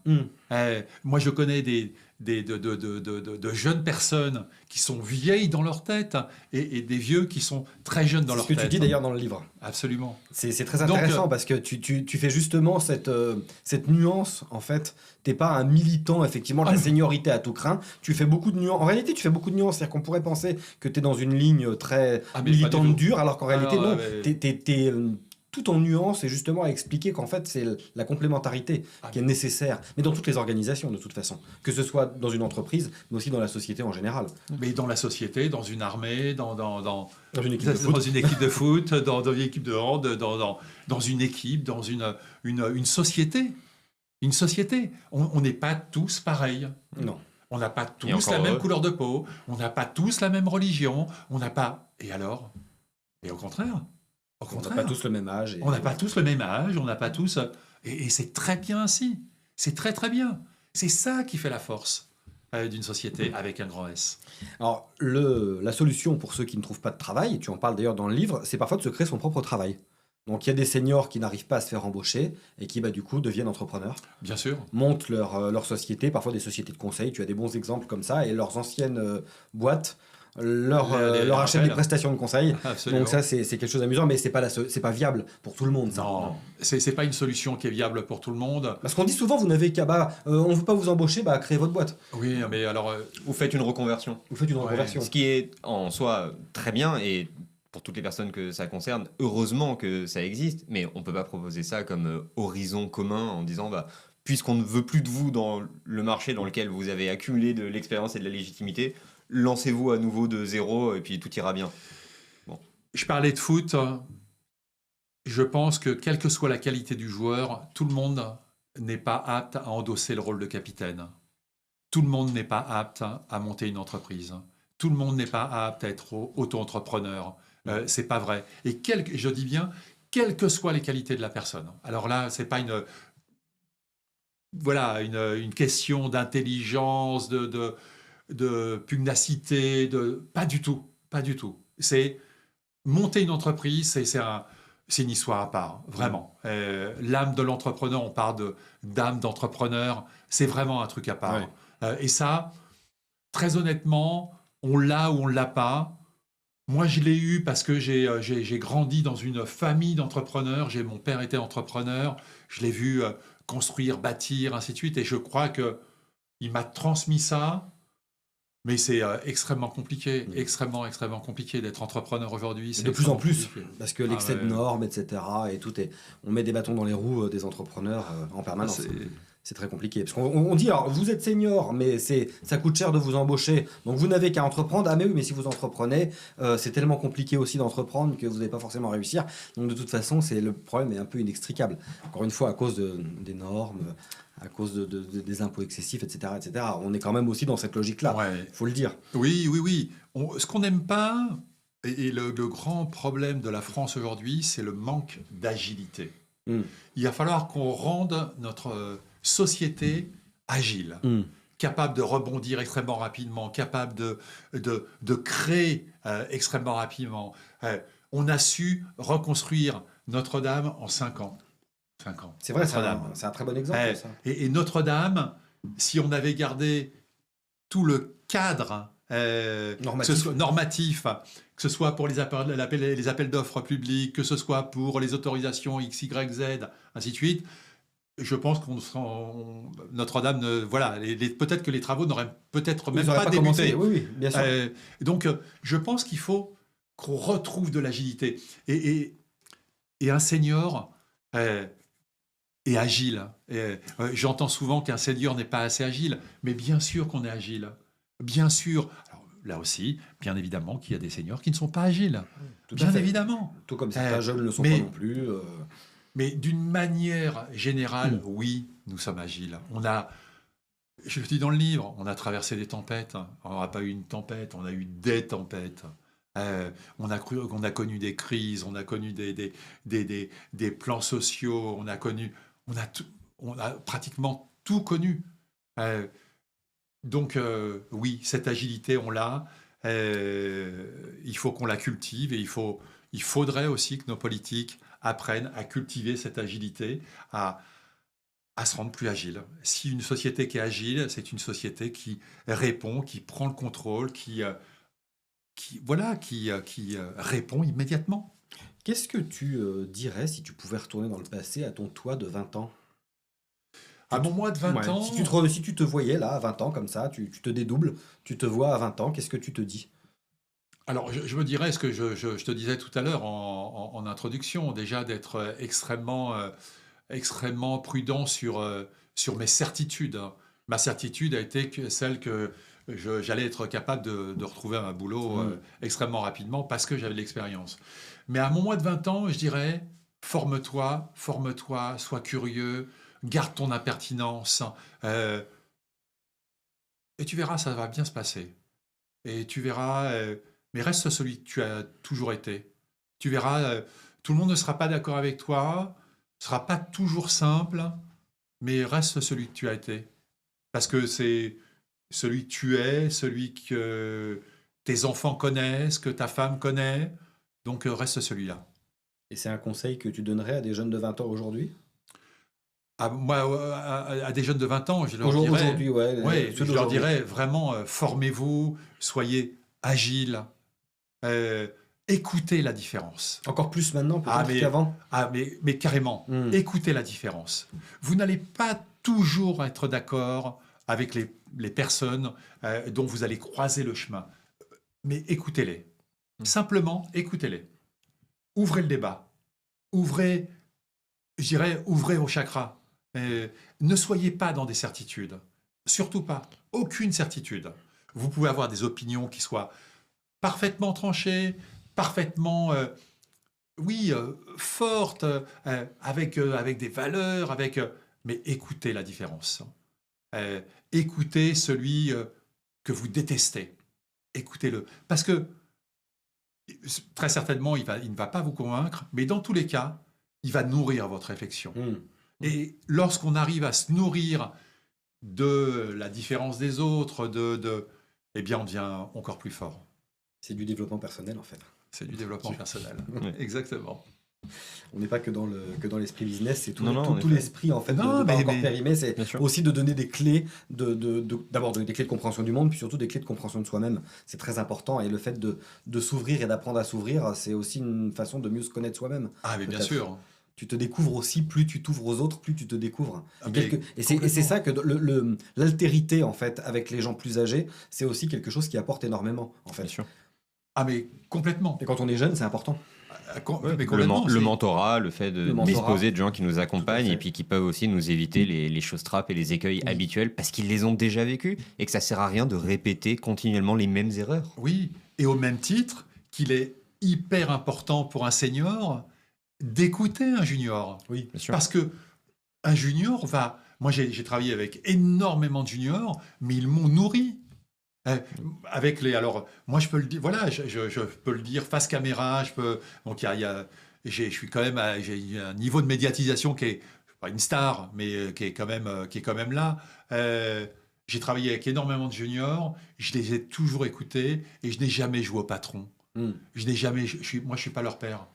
Moi, je connais de jeunes personnes qui sont vieilles dans leur tête et des vieux qui sont très jeunes dans leur tête. C'est ce que tu dis d'ailleurs dans le livre. Absolument. C'est très intéressant. Donc, parce que tu fais justement cette nuance, en fait. T'es pas un militant, effectivement, de la seniorité à tout crin. Tu fais beaucoup de nuances. En réalité, tu fais beaucoup de nuances. C'est-à-dire qu'on pourrait penser que tu es dans une ligne très militante dure, alors qu'en réalité, non. T'es tout en nuance et justement à expliquer qu'en fait c'est la complémentarité qui est nécessaire, mais dans toutes les organisations de toute façon, que ce soit dans une entreprise, mais aussi dans la société en général. Mais dans la société, dans une armée, dans une équipe de foot, dans une équipe de foot, dans une équipe de hand, dans une équipe, dans une société. Une société. On n'est pas tous pareils. Non. On n'a pas tous la même couleur de peau, on n'a pas tous la même religion, on n'a pas... Et alors ? Et au contraire. On n'a pas tous le même âge. On n'a pas tous le même âge, on n'a pas tous... Et c'est très bien ainsi. C'est très très bien. C'est ça qui fait la force d'une société avec un grand S. Alors, la solution pour ceux qui ne trouvent pas de travail, et tu en parles d'ailleurs dans le livre, c'est parfois de se créer son propre travail. Donc il y a des seniors qui n'arrivent pas à se faire embaucher et qui du coup deviennent entrepreneurs. Bien sûr. Montent leur société, parfois des sociétés de conseil. Tu as des bons exemples comme ça et leurs anciennes boîtes leur achètent des prestations de conseil. Absolument. Donc ça c'est quelque chose d'amusant, mais c'est pas viable pour tout le monde. Ça. Non, c'est pas une solution qui est viable pour tout le monde. Parce qu'on dit souvent vous n'avez qu'à on ne veut pas vous embaucher, créez votre boîte. Oui, mais alors vous faites une reconversion. Ce qui est en soi très bien et pour toutes les personnes que ça concerne, heureusement que ça existe, mais on ne peut pas proposer ça comme horizon commun en disant puisqu'on ne veut plus de vous dans le marché dans lequel vous avez accumulé de l'expérience et de la légitimité, lancez-vous à nouveau de zéro et puis tout ira bien. Bon. Je parlais de foot. Je pense que quelle que soit la qualité du joueur, tout le monde n'est pas apte à endosser le rôle de capitaine. Tout le monde n'est pas apte à monter une entreprise. Tout le monde n'est pas apte à être auto-entrepreneur. C'est pas vrai. Et je dis bien, quelles que soient les qualités de la personne. Alors là, c'est pas une question d'intelligence, de pugnacité, pas du tout. C'est monter une entreprise, c'est une histoire à part, vraiment. L'âme de l'entrepreneur, on parle d'âme d'entrepreneur, c'est vraiment un truc à part. Ouais. Et ça, très honnêtement, on l'a ou on l'a pas. Moi, je l'ai eu parce que j'ai grandi dans une famille d'entrepreneurs. Mon père était entrepreneur. Je l'ai vu construire, bâtir, ainsi de suite. Et je crois que il m'a transmis ça. Mais c'est extrêmement compliqué, extrêmement compliqué d'être entrepreneur aujourd'hui. C'est De plus en extrêmement plus, compliqué. parce que l'excès de ouais. normes, etc., et tout est, on met des bâtons dans les roues des entrepreneurs en Ah, permanence. c'est- C'est très compliqué. Parce qu'on dit, alors, vous êtes senior, mais ça coûte cher de vous embaucher, donc vous n'avez qu'à entreprendre. Ah mais oui, mais si vous entreprenez, c'est tellement compliqué aussi d'entreprendre que vous n'allez pas forcément réussir. Donc de toute façon, le problème est un peu inextricable. Encore une fois, à cause des normes, à cause des impôts excessifs, etc., etc. On est quand même aussi dans cette logique-là, ouais. il faut le dire. Oui. Ce qu'on n'aime pas, et le grand problème de la France aujourd'hui, c'est le manque d'agilité. Mm. Il va falloir qu'on rende notre société agile, Mm. capable de rebondir extrêmement rapidement, capable de créer extrêmement rapidement. On a su reconstruire Notre-Dame en 5 ans. 5 ans. C'est vrai, Notre-Dame. c'est un très bon exemple. Ça. Et Notre-Dame, si on avait gardé tout le cadre Normatif. que ce soit normatif, que ce soit pour les appels d'offres publics, que ce soit pour les autorisations X, Y, Z, ainsi de suite, je pense Notre-Dame, voilà, peut-être que les travaux n'auraient peut-être même Vous aurez pas commencé. débuté. Oui, bien sûr. Donc, je pense qu'il faut qu'on retrouve de l'agilité. Et un senior est agile. J'entends souvent qu'un senior n'est pas assez agile, mais bien sûr qu'on est agile. Bien sûr. Alors, là aussi, bien évidemment qu'il y a des seniors qui ne sont pas agiles. Tout à Bien fait. évidemment. Tout comme certains jeunes ne le sont mais- pas non plus. Mais d'une manière générale, oui, nous sommes agiles. Je le dis dans le livre, on a traversé des tempêtes. On n'a pas eu une tempête, on a eu des tempêtes. On a connu des crises, on a connu des plans sociaux, on a pratiquement tout connu. Donc oui, cette agilité, on l'a. Il faut qu'on la cultive et il faudrait aussi que nos politiques apprennent à cultiver cette agilité, à se rendre plus agile. Si une société qui est agile, c'est une société qui répond, qui prend le contrôle, qui répond immédiatement. Qu'est-ce que tu dirais si tu pouvais retourner dans le passé à ton toi de 20 ans? À mon mois de 20 Ouais, ans, si tu te voyais là à 20 ans comme ça, tu te dédoubles, tu te vois à 20 ans, qu'est-ce que tu te dis? alors je me dirais ce que je te disais tout à l'heure en introduction, déjà d'être extrêmement prudent sur mes certitudes. Ma certitude a été celle que j'allais être capable de retrouver un boulot extrêmement rapidement parce que j'avais de l'expérience. Mais à mon mois de 20 ans, je dirais, forme-toi, sois curieux, garde ton impertinence, et tu verras, ça va bien se passer. Et tu verras, mais reste celui que tu as toujours été. Tu verras, tout le monde ne sera pas d'accord avec toi, ce sera pas toujours simple, mais reste celui que tu as été. Parce que c'est celui que tu es, celui que tes enfants connaissent, que ta femme connaît. Donc reste celui-là. Et c'est un conseil que tu donnerais à des jeunes de 20 ans aujourd'hui? À des jeunes de 20 ans, je leur dirais, Aujourd'hui, ouais. je leur dirais vraiment, formez-vous, soyez agiles, écoutez la différence. Encore plus maintenant peut-être qu'avant. Mais carrément, Mm. écoutez la différence. Vous n'allez pas toujours être d'accord avec les personnes dont vous allez croiser le chemin, mais écoutez-les. Simplement, écoutez-les. Ouvrez le débat. Ouvrez vos chakras. Ne soyez pas dans des certitudes. Surtout pas. Aucune certitude. Vous pouvez avoir des opinions qui soient parfaitement tranchées, parfaitement, fortes, avec des valeurs, mais écoutez la différence. Écoutez celui que vous détestez. Écoutez-le. Parce que, très certainement, il ne va pas vous convaincre, mais dans tous les cas, il va nourrir votre réflexion. Et lorsqu'on arrive à se nourrir de la différence des autres, eh bien, on devient encore plus fort. C'est du développement personnel en fait. C'est du développement personnel. Ouais. Exactement. On n'est pas que dans l'esprit business, c'est tout, Non, non, en tout effet. l'esprit en fait Non, de pas mais- encore mais- périmé, c'est Bien sûr. aussi de donner des clés, d'abord des clés de compréhension du monde, puis surtout des clés de compréhension de soi-même. C'est très important et le fait de s'ouvrir et d'apprendre à s'ouvrir, c'est aussi une façon de mieux se connaître soi-même. Ah, mais bien Peut-être. sûr. Tu te découvres aussi, plus tu t'ouvres aux autres, plus tu te découvres. Ah, Et, mais c'est complètement. ça que l'altérité en fait avec les gens plus âgés, c'est aussi quelque chose qui apporte énormément en fait. Bien sûr. Ah, mais complètement. Et quand on est jeune, c'est important. Mais Le, complètement, le c'est- mentorat, le fait de Le mentorat. disposer de gens qui nous accompagnent Tout à fait. et puis qui peuvent aussi nous éviter les choses trappes et les écueils Oui. habituels parce qu'ils les ont déjà vécus et que ça sert à rien de répéter continuellement les mêmes erreurs. Oui, et au même titre qu'il est hyper important pour un senior d'écouter un junior. Oui. Bien sûr. Parce que un junior va... Moi, j'ai travaillé avec énormément de juniors, mais ils m'ont nourri. Avec les... Alors, moi, je peux le dire... Voilà, je peux le dire face caméra. Je peux... Donc, je suis quand même... J'ai un niveau de médiatisation qui est... Je suis pas une star, mais qui est quand même là. J'ai travaillé avec énormément de juniors. Je les ai toujours écoutés et je n'ai jamais joué au patron. Hmm. Je n'ai jamais... Moi, je suis pas leur père.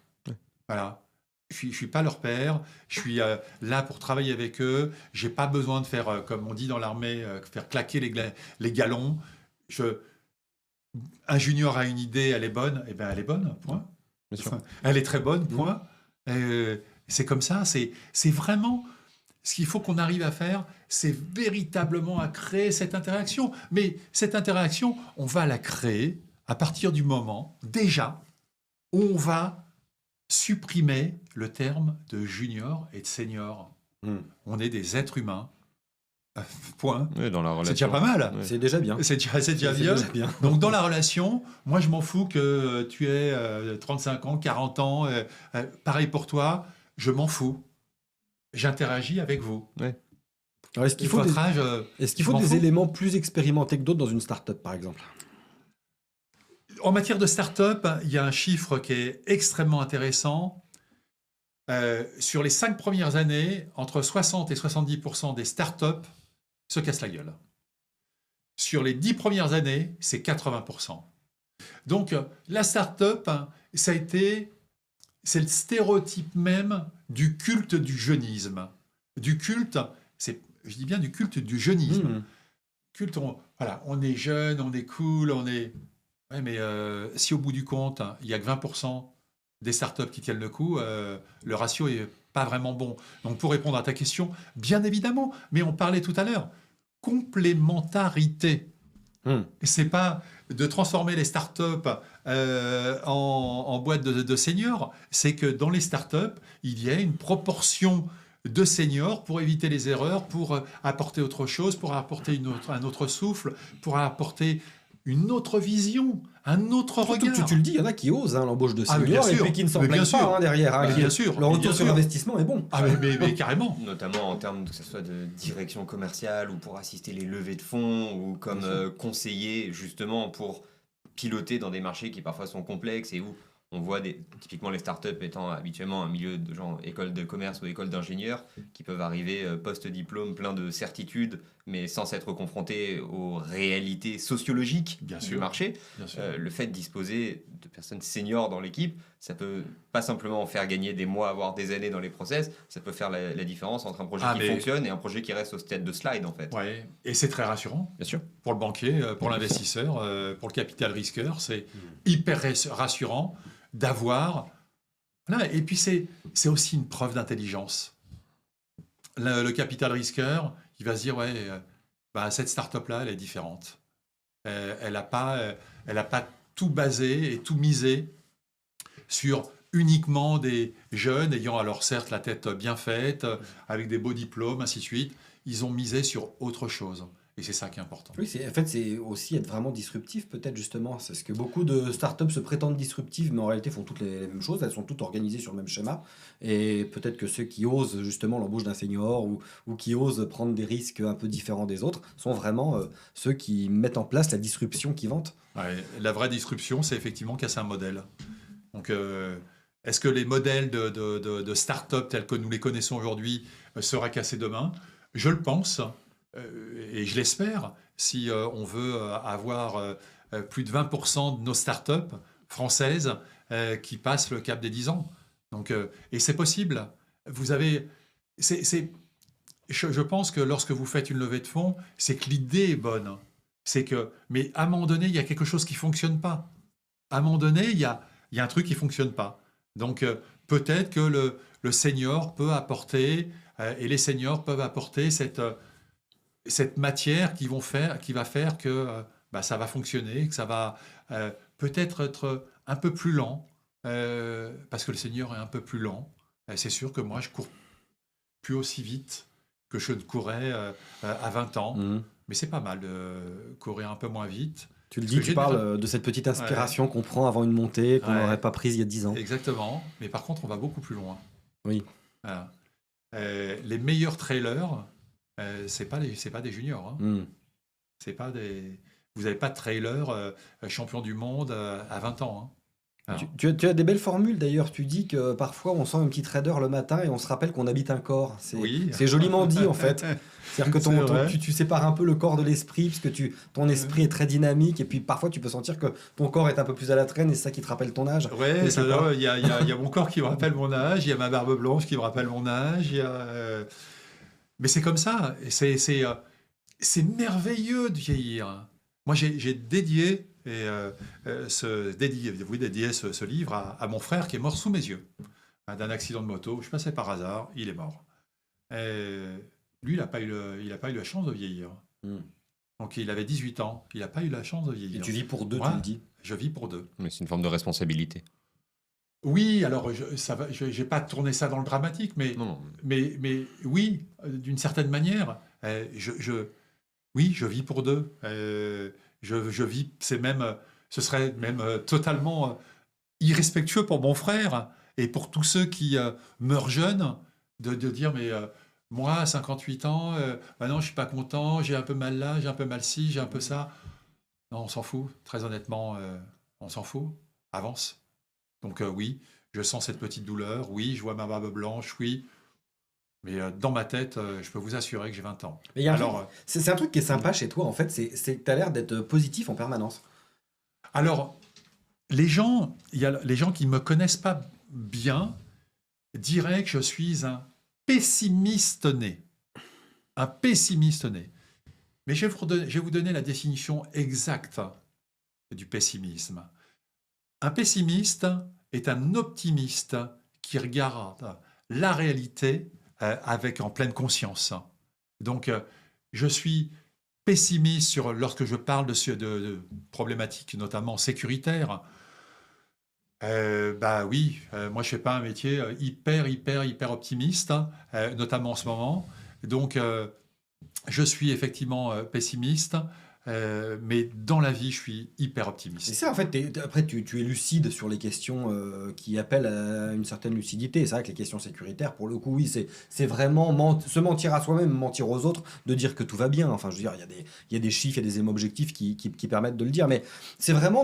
Voilà. Je suis pas leur père. Je suis là pour travailler avec eux. J'ai pas besoin de faire, comme on dit dans l'armée, faire claquer les galons. Un junior a une idée, elle est bonne. Eh ben, elle est bonne. Point. Bien sûr. Enfin, elle est très bonne. Point. C'est comme ça. C'est vraiment ce qu'il faut qu'on arrive à faire. C'est véritablement à créer cette interaction. Mais cette interaction, on va la créer à partir du moment déjà où on va supprimer le terme de junior et de senior. Hmm. On est des êtres humains. Point. Oui, dans la relation. C'est déjà pas mal. Ouais. C'est déjà bien. C'est déjà C'est bien. déjà bien. Donc dans la relation, moi je m'en fous que tu aies 35 ans, 40 ans, pareil pour toi, je m'en fous. J'interagis avec vous. Alors, est-ce qu'il faut Votre des, âge, est-ce qu'il je faut m'en des fous. éléments plus expérimentés que d'autres dans une start-up, par exemple? En matière de start-up, il y a un chiffre qui est extrêmement intéressant. Sur les 5 premières années, entre 60 et 70% des start-up se cassent la gueule. Sur les 10 premières années, c'est 80%. Donc, la start-up, c'est le stéréotype même du culte du jeunisme. Du culte, je dis bien du culte du jeunisme. Hmm. Culte, on est jeune, on est cool, on est... Ouais, mais si au bout du compte, il n'y a que 20% des startups qui tiennent le coup, le ratio est pas vraiment bon. Donc pour répondre à ta question, bien évidemment, mais on parlait tout à l'heure, complémentarité. Hmm. C'est pas de transformer les startups en boîte de seniors, c'est que dans les startups, il y a une proportion de seniors pour éviter les erreurs, pour apporter autre chose, pour apporter un autre souffle, pour apporter une autre vision, un autre regard. Tu le dis, il y en a qui osent l'embauche de Ah, mais bien seniors et sûr. puis qui ne s'en Mais bien plaignent sûr. pas derrière. Mais bien sûr. Le Mais retour bien sur sûr. investissement est bon. Ah, mais carrément. Notamment en termes que ce soit de direction commerciale ou pour assister les levées de fonds ou comme Bien sûr. conseiller justement pour piloter dans des marchés qui parfois sont complexes et où on voit typiquement les startups étant habituellement un milieu de gens école de commerce ou école d'ingénieurs qui peuvent arriver post-diplôme plein de certitudes mais sans s'être confrontés aux réalités sociologiques Bien du sûr. marché. Bien sûr. Le fait de disposer de personnes seniors dans l'équipe, ça peut pas simplement faire gagner des mois, voire des années dans les process, ça peut faire la différence entre un projet Ah, qui mais- fonctionne et un projet qui reste au stade de slide en fait. Ouais. Et c'est très rassurant Bien sûr. pour le banquier, pour l'investisseur, pour le capital risqueur. C'est hyper rassurant d'avoir... Voilà. Et puis c'est aussi une preuve d'intelligence. Le capital risqueur, il va se dire, ouais, cette start-up-là, elle est différente. Elle n'a pas tout basé et tout misé sur uniquement des jeunes ayant alors certes la tête bien faite, avec des beaux diplômes, ainsi de suite. Ils ont misé sur autre chose. Et c'est ça qui est important. Oui, en fait, c'est aussi être vraiment disruptif, peut-être justement. C'est ce que beaucoup de startups se prétendent disruptives, mais en réalité font toutes les mêmes choses. Elles sont toutes organisées sur le même schéma. Et peut-être que ceux qui osent justement l'embauche d'un senior ou qui osent prendre des risques un peu différents des autres sont vraiment ceux qui mettent en place la disruption qui vante. Ouais, la vraie disruption, c'est effectivement casser un modèle. Donc, est-ce que les modèles de start-up tels que nous les connaissons aujourd'hui sera cassés demain? Je le pense, et je l'espère, si on veut avoir plus de 20% de nos start-up françaises qui passent le cap des 10 ans. Donc, et c'est possible. Vous avez, je pense que lorsque vous faites une levée de fonds, c'est que l'idée est bonne. Mais à un moment donné, il y a quelque chose qui fonctionne pas. À un moment donné, il y a un truc qui fonctionne pas. Donc, peut-être que le senior peut apporter, et les seniors peuvent apporter cette matière qui va faire que ça va fonctionner, que ça va peut-être être un peu plus lent, parce que le senior est un peu plus lent. C'est sûr que moi, je cours plus aussi vite que je ne courais à 20 ans, mais c'est pas mal de courir un peu moins vite. Tu le dis, tu parles de cette petite inspiration qu'on prend avant une montée, qu'on n'aurait pas prise il y a 10 ans. Exactement, mais par contre, on va beaucoup plus loin. Oui. Voilà. Les meilleurs trailers, c'est pas des juniors. Hein. C'est pas des... Vous n'avez pas de trailer champion du monde à 20 ans. Hein. Tu as des belles formules d'ailleurs. Tu dis que parfois on sent un petit trader le matin et on se rappelle qu'on habite un corps. C'est joliment dit en fait. C'est-à-dire que tu sépares un peu le corps de l'esprit, parce que ton esprit est très dynamique et puis parfois tu peux sentir que ton corps est un peu plus à la traîne et c'est ça qui te rappelle ton âge. Oui, il y a mon corps qui me rappelle mon âge, il y a ma barbe blanche qui me rappelle mon âge. Mais c'est comme ça. C'est merveilleux de vieillir. Moi, j'ai dédié ce livre à mon frère qui est mort sous mes yeux d'un accident de moto. Je passais par hasard, il est mort. Lui, il n'a pas eu la chance de vieillir. Donc, il avait 18 ans, il n'a pas eu la chance de vieillir. Et tu vis pour deux, moi, tu le dis. Je vis pour deux. Mais c'est une forme de responsabilité. Oui, alors je n'ai pas tourné ça dans le dramatique, mais oui, d'une certaine manière, oui, je vis pour deux. Je vis, ce serait même totalement irrespectueux pour mon frère et pour tous ceux qui meurent jeunes de dire mais moi à 58 ans, non je suis pas content, j'ai un peu mal là, j'ai un peu mal ci, j'ai un peu ça. Non, on s'en fout. Très honnêtement, on s'en fout. Avance. Donc oui, je sens cette petite douleur. Oui, je vois ma barbe blanche. Oui. Mais dans ma tête, je peux vous assurer que j'ai 20 ans. Mais c'est un truc qui est sympa chez toi, en fait, c'est que tu as l'air d'être positif en permanence. Alors, les gens qui ne me connaissent pas bien diraient que je suis un pessimiste né. Un pessimiste né. Mais je vais vous donner la définition exacte du pessimisme. Un pessimiste est un optimiste qui regarde la réalité en pleine conscience. Donc, je suis pessimiste lorsque je parle de problématiques notamment sécuritaires. Oui, moi je fais pas un métier hyper optimiste, notamment en ce moment. Donc, je suis effectivement pessimiste. Mais dans la vie, je suis hyper optimiste. C'est ça, en fait, après, tu es lucide sur les questions qui appellent à une certaine lucidité. C'est vrai que les questions sécuritaires, pour le coup, oui, c'est vraiment se mentir à soi-même, mentir aux autres, de dire que tout va bien. Enfin, je veux dire, il y a des chiffres, il y a des objectifs qui permettent de le dire. Mais c'est vraiment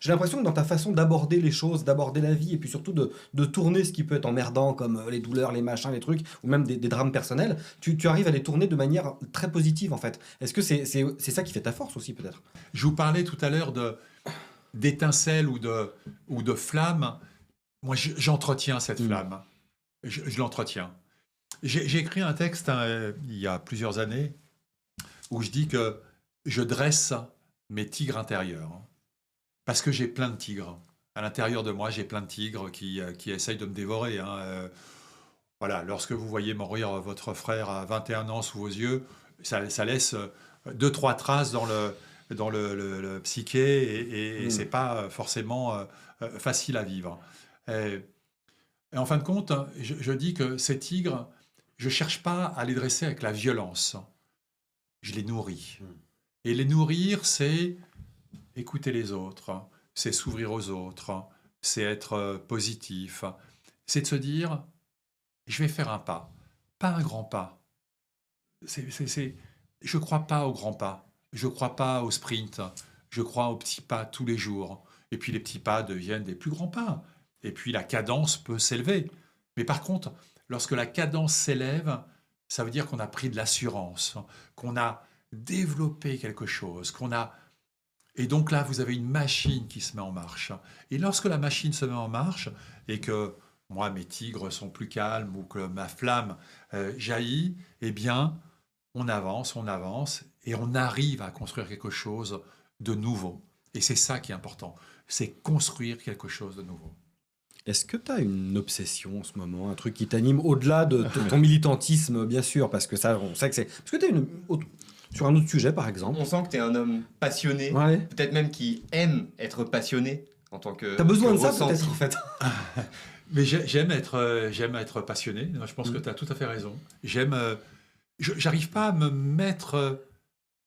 j'ai l'impression que dans ta façon d'aborder les choses, d'aborder la vie, et puis surtout de tourner ce qui peut être emmerdant, comme les douleurs, les machins, les trucs, ou même des drames personnels, tu arrives à les tourner de manière très positive, en fait. Est-ce que c'est ça qui fait ta force aussi, peut-être? Je vous parlais tout à l'heure d'étincelles ou de flammes. Moi, j'entretiens cette flamme. Je l'entretiens. J'ai écrit un texte il y a plusieurs années où je dis que je dresse mes tigres intérieurs. Parce que j'ai plein de tigres. À l'intérieur de moi, j'ai plein de tigres qui essayent de me dévorer. Voilà, lorsque vous voyez mourir votre frère à 21 ans sous vos yeux, ça laisse 2-3 traces dans le psyché et c'est pas forcément facile à vivre. Et en fin de compte, je dis que ces tigres, je cherche pas à les dresser avec la violence. Je les nourris. Et les nourrir, c'est écouter les autres, c'est s'ouvrir aux autres, c'est être positif, c'est de se dire, je vais faire un pas un grand pas. Je ne crois pas aux grands pas, je ne crois pas au sprint, je crois aux petits pas tous les jours. Et puis les petits pas deviennent des plus grands pas. Et puis la cadence peut s'élever. Mais par contre, lorsque la cadence s'élève, ça veut dire qu'on a pris de l'assurance, qu'on a développé quelque chose, Et donc là, vous avez une machine qui se met en marche. Et lorsque la machine se met en marche et que moi, mes tigres sont plus calmes ou que ma flamme jaillit, eh bien, on avance et on arrive à construire quelque chose de nouveau. Et c'est ça qui est important, c'est construire quelque chose de nouveau. Est-ce que tu as une obsession en ce moment, un truc qui t'anime au-delà de ton militantisme, bien sûr, parce que ça, on sait que c'est... Parce que tu es sur un autre sujet, par exemple. On sent que tu es un homme passionné, Ouais. peut-être même qui aime être passionné en tant que. T'as besoin que de ça, ressenti. peut-être, en fait. Mais j'aime être passionné, je pense que tu as tout à fait raison. J'arrive pas à me mettre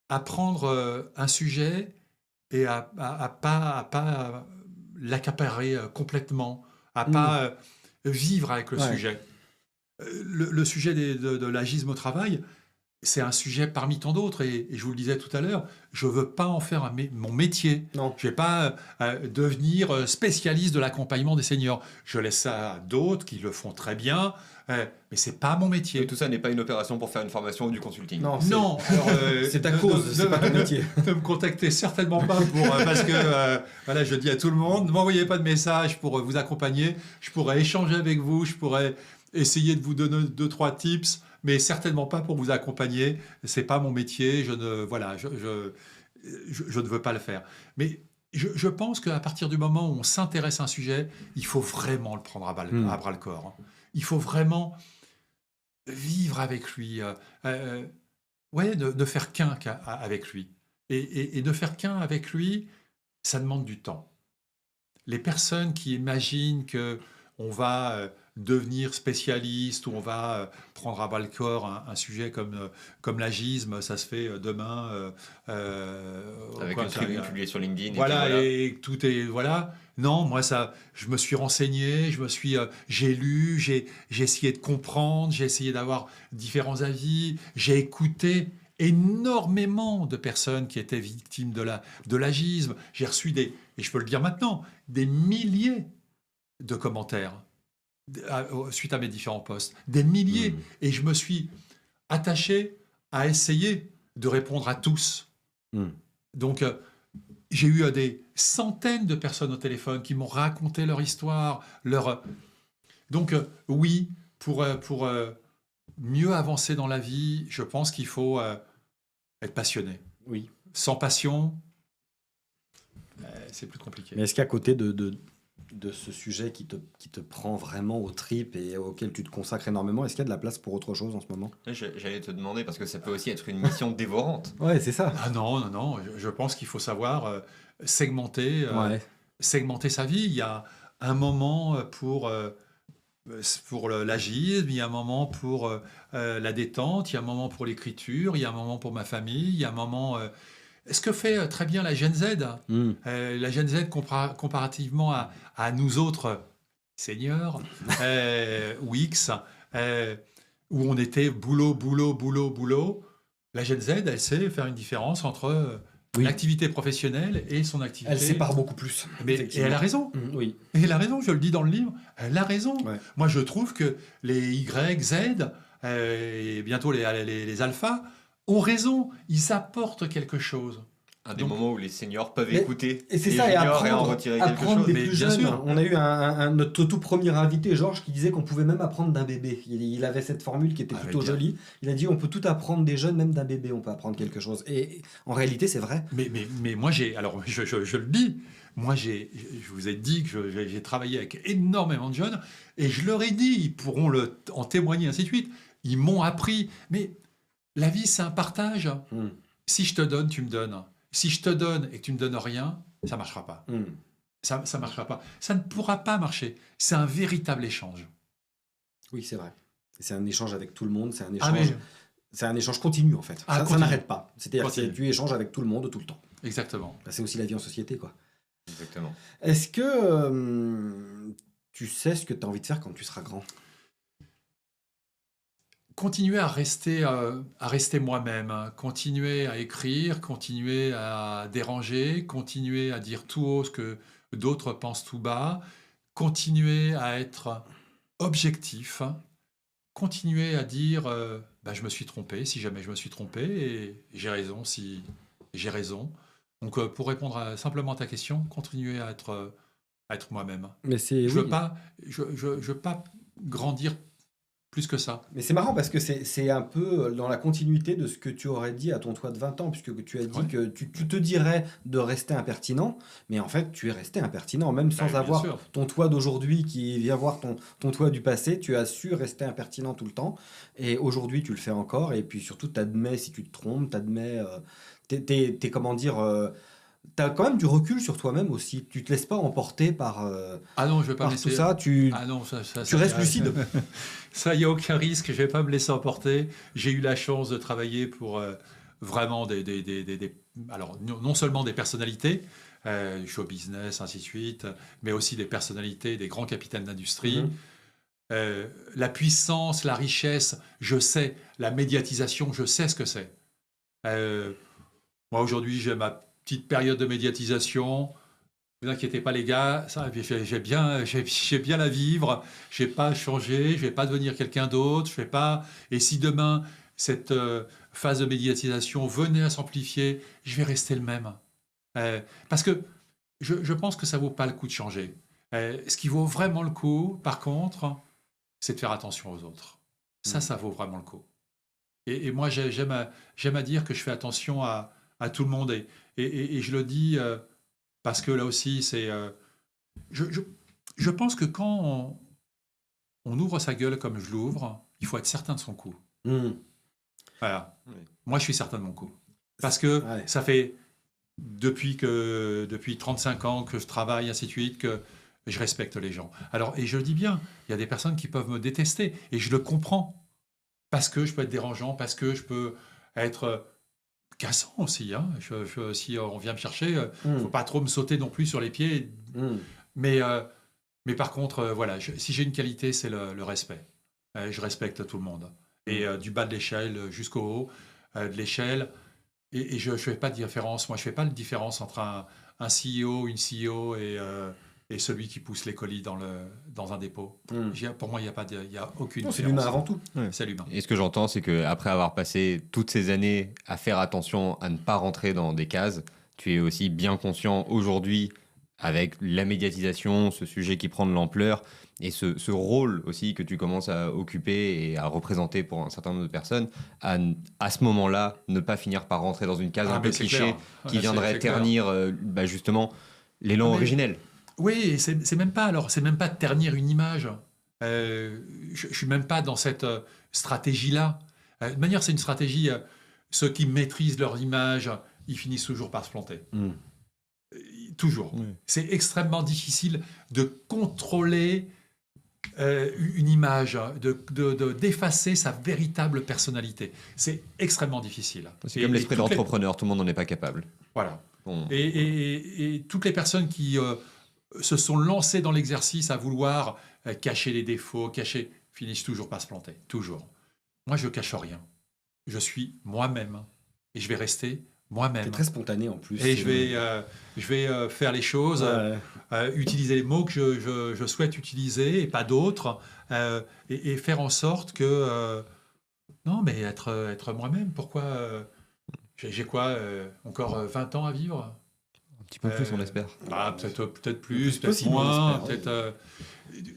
à prendre un sujet et à pas l'accaparer complètement, à pas vivre avec le Ouais. sujet. Le sujet de l'agisme au travail, c'est un sujet parmi tant d'autres. Et je vous le disais tout à l'heure, je veux pas en faire mon métier. Non. Je vais pas devenir spécialiste de l'accompagnement des seniors. Je laisse ça à d'autres qui le font très bien, mais c'est pas mon Et métier. tout ça n'est pas une opération pour faire une formation ou du consulting. Non, Non, alors, c'est ta cause, c'est pas ton métier. Ne me contactez certainement pas parce que voilà, je dis à tout le monde, ne m'envoyez pas de message pour vous accompagner. Je pourrais échanger avec vous, je pourrais essayer de vous donner 2-3 tips, mais certainement pas pour vous accompagner. C'est pas mon métier. Je ne veux pas le faire. Mais je pense qu'à partir du moment où on s'intéresse à un sujet, il faut vraiment le prendre à bras le corps. Il faut vraiment vivre avec lui. Ne faire qu'un avec lui. Et ne faire qu'un avec lui, ça demande du temps. Les personnes qui imaginent qu'on va devenir spécialiste ou on va prendre à bras le corps un sujet comme l'agisme, ça se fait demain. Avec une tribune publiée sur LinkedIn. Voilà, et tout est... Voilà. Non, moi, je me suis renseigné, j'ai lu, j'ai essayé de comprendre, j'ai essayé d'avoir différents avis, j'ai écouté énormément de personnes qui étaient victimes de l'agisme. J'ai reçu et je peux le dire maintenant, des milliers de commentaires suite à mes différents posts. Des milliers. Et je me suis attaché à essayer de répondre à tous. Donc, j'ai eu des centaines de personnes au téléphone qui m'ont raconté leur histoire. Donc, oui, pour mieux avancer dans la vie, je pense qu'il faut être passionné. Oui. Sans passion, c'est plus compliqué. Mais est-ce qu'à côté de ce sujet qui te prend vraiment aux tripes et auquel tu te consacres énormément, est-ce qu'il y a de la place pour autre chose en ce moment? J'allais te demander, parce que ça peut aussi être une mission dévorante. Ouais, c'est ça. Ah non, je pense qu'il faut savoir segmenter sa vie. Il y a un moment pour l'agisme, il y a un moment pour la détente, il y a un moment pour l'écriture, il y a un moment pour ma famille, il y a un moment... Ce que fait très bien la Gen Z, la Gen Z comparativement à nous autres seniors, ou X, où on était boulot, la Gen Z, elle sait faire une différence entre l'activité professionnelle et son activité... Elle sépare beaucoup plus. Et elle a raison. Oui. Et elle a raison, je le dis dans le livre, elle a raison. Ouais. Moi, je trouve que les Y, Z, et bientôt les alphas, ont raison. Ils apportent quelque chose. Un des moments où les seniors peuvent écouter et c'est les ça, et juniors et en retirer quelque apprendre chose. des Mais plus bien jeunes. sûr. On a eu notre tout premier invité, Georges, qui disait qu'on pouvait même apprendre d'un bébé. Il avait cette formule qui était plutôt bien. jolie. Il a dit on peut tout apprendre des jeunes, même d'un bébé, on peut apprendre quelque chose. Et en réalité, c'est vrai. Mais moi, alors je le dis, moi, je vous ai dit que j'ai travaillé avec énormément de jeunes, et je leur ai dit, ils pourront en témoigner, ainsi de suite. Ils m'ont appris. Mais la vie, c'est un partage. Si je te donne, tu me donnes. Si je te donne et que tu ne me donnes rien, ça ne marchera pas. Ça ne marchera pas. Ça ne pourra pas marcher. C'est un véritable échange. Oui, c'est vrai. C'est un échange avec tout le monde, c'est un Ah, échange, mais- c'est un échange continu en fait. Ah, Ça continu. n'arrête pas. C'est-à-dire que Continu. tu échanges avec tout le monde tout le temps. Exactement. C'est aussi la vie en société, quoi. Exactement. Est-ce que tu sais ce que tu as envie de faire quand tu seras grand? Continuer à rester moi-même, hein. Continuer à écrire, continuer à déranger, continuer à dire tout haut ce que d'autres pensent tout bas, continuer à être objectif, continuer à dire je me suis trompé si jamais je me suis trompé, et j'ai raison si j'ai raison. Donc pour répondre simplement à ta question, continuer à être être moi-même. Mais c'est Je oui. veux pas, je veux pas grandir plus que ça. Mais c'est marrant parce que c'est un peu dans la continuité de ce que tu aurais dit à ton toi de 20 ans, puisque tu as dit Ouais. que tu te dirais de rester impertinent, mais en fait, tu es resté impertinent, même sans Bien avoir sûr. ton toi d'aujourd'hui qui vient voir ton toi du passé, tu as su rester impertinent tout le temps, et aujourd'hui, tu le fais encore, et puis surtout, t'admets si tu te trompes, t'admets, t'es, comment dire, t'as quand même du recul sur toi-même aussi, tu te laisses pas emporter Ah non, je vais pas me par tout laisser. ça, Ah non, tu restes lucide. Ça, il n'y a aucun risque. Je vais pas me laisser emporter. J'ai eu la chance de travailler pour vraiment alors non seulement des personnalités, show business, ainsi de suite, mais aussi des personnalités, des grands capitaines d'industrie. Mhm. La puissance, la richesse, je sais. La médiatisation, je sais ce que c'est. Euh, Moi, aujourd'hui, j'ai ma petite période de médiatisation. Ne vous inquiétez pas, les gars, ça, j'ai bien la vivre. Je n'ai pas changé, je ne vais pas devenir quelqu'un d'autre. Je vais pas. Et si demain, cette phase de médiatisation venait à s'amplifier, je vais rester le même. Parce que je pense que ça ne vaut pas le coup de changer. Ce qui vaut vraiment le coup, par contre, c'est de faire attention aux autres. Ça vaut vraiment le coup. Et moi, j'aime à dire que je fais attention à tout le monde. Et je le dis parce que là aussi, c'est. Je pense que quand on ouvre sa gueule comme je l'ouvre, il faut être certain de son coup. Mhm. Voilà. Oui. Moi, je suis certain de mon coup. Parce que Ouais. ça fait depuis 35 ans que je travaille, ainsi de suite, que je respecte les gens. Alors, et je le dis bien, il y a des personnes qui peuvent me détester, et je le comprends. Parce que je peux être dérangeant, parce que je peux être cassant aussi. Hein. Si on vient me chercher, il ne faut Mhm. pas trop me sauter non plus sur les pieds. Mhm. Mais, mais par contre, voilà, si j'ai une qualité, c'est le respect. Je respecte tout le monde. Et du bas de l'échelle jusqu'au haut de l'échelle. Et je ne fais pas de différence. Moi, je ne fais pas de différence entre un CEO, une CEO et celui qui pousse les colis dans un dépôt. Mhm. Pour moi, il n'y a aucune Non, c'est différence. l'humain avant tout. C'est l'humain. Et ce que j'entends, c'est qu'après avoir passé toutes ces années à faire attention à ne pas rentrer dans des cases, tu es aussi bien conscient aujourd'hui, avec la médiatisation, ce sujet qui prend de l'ampleur, et ce rôle aussi que tu commences à occuper et à représenter pour un certain nombre de personnes, à ce moment-là, ne pas finir par rentrer dans une case un peu mais c'est cliché clair. qui C'est viendrait clair. ternir justement l'élan Ah, mais- originel. Oui, et c'est même pas alors, c'est même pas de ternir une image. Je suis même pas dans cette stratégie-là. De manière, c'est une stratégie. Ceux qui maîtrisent leur image, ils finissent toujours par se planter. Mhm. Toujours. Oui. C'est extrêmement difficile de contrôler une image, d'effacer sa véritable personnalité. C'est extrêmement difficile. C'est Et- comme et l'esprit toutes les- d'entrepreneur, tout le monde n'en est pas capable. Voilà. On- Et toutes les personnes qui se sont lancées dans l'exercice à vouloir cacher les défauts, finissent toujours par se planter. Toujours. Moi, je cache rien. Je suis moi-même. Et je vais rester moi-même. T'es très spontané en plus. Et je vais faire les choses, Ouais. utiliser les mots que je souhaite utiliser et pas d'autres, et faire en sorte que... non, mais être moi-même. Pourquoi j'ai quoi encore 20 ans à vivre? Un petit peu plus, on espère. Peut-être plus, plus peut-être possible, moins. on espère,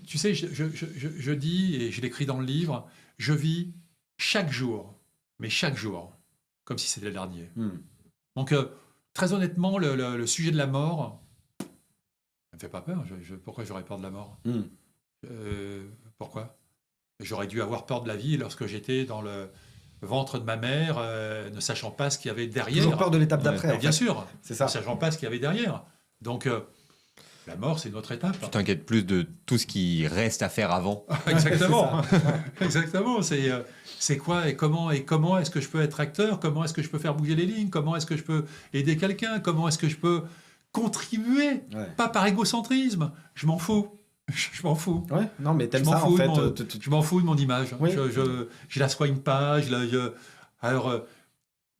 Tu sais, je dis, et je l'écris dans le livre, je vis chaque jour, mais chaque jour, comme si c'était le dernier. Mhm. Donc, très honnêtement, le sujet de la mort, ça ne me fait pas peur. Pourquoi j'aurais peur de la mort? Mhm. Pourquoi? J'aurais dû avoir peur de la vie lorsque j'étais dans le ventre de ma mère, ne sachant pas ce qu'il y avait derrière. Toujours peur de l'étape d'après. Mais en bien fait. sûr, C'est ça. ne sachant pas ce qu'il y avait derrière. Donc, la mort, c'est une autre étape. Tu t'inquiètes plus de tout ce qui reste à faire avant. Exactement. Exactement. C'est quoi et comment est-ce que je peux être acteur? Comment est-ce que je peux faire bouger les lignes? Comment est-ce que je peux aider quelqu'un? Comment est-ce que je peux contribuer? Ouais. Pas par égocentrisme. Je m'en fous. Je m'en fous. Ouais, non, mais t'aimes Je m'en ça en fous de fait. mon- te- Je m'en fous de mon image. Oui. Je la soigne pas. Alors,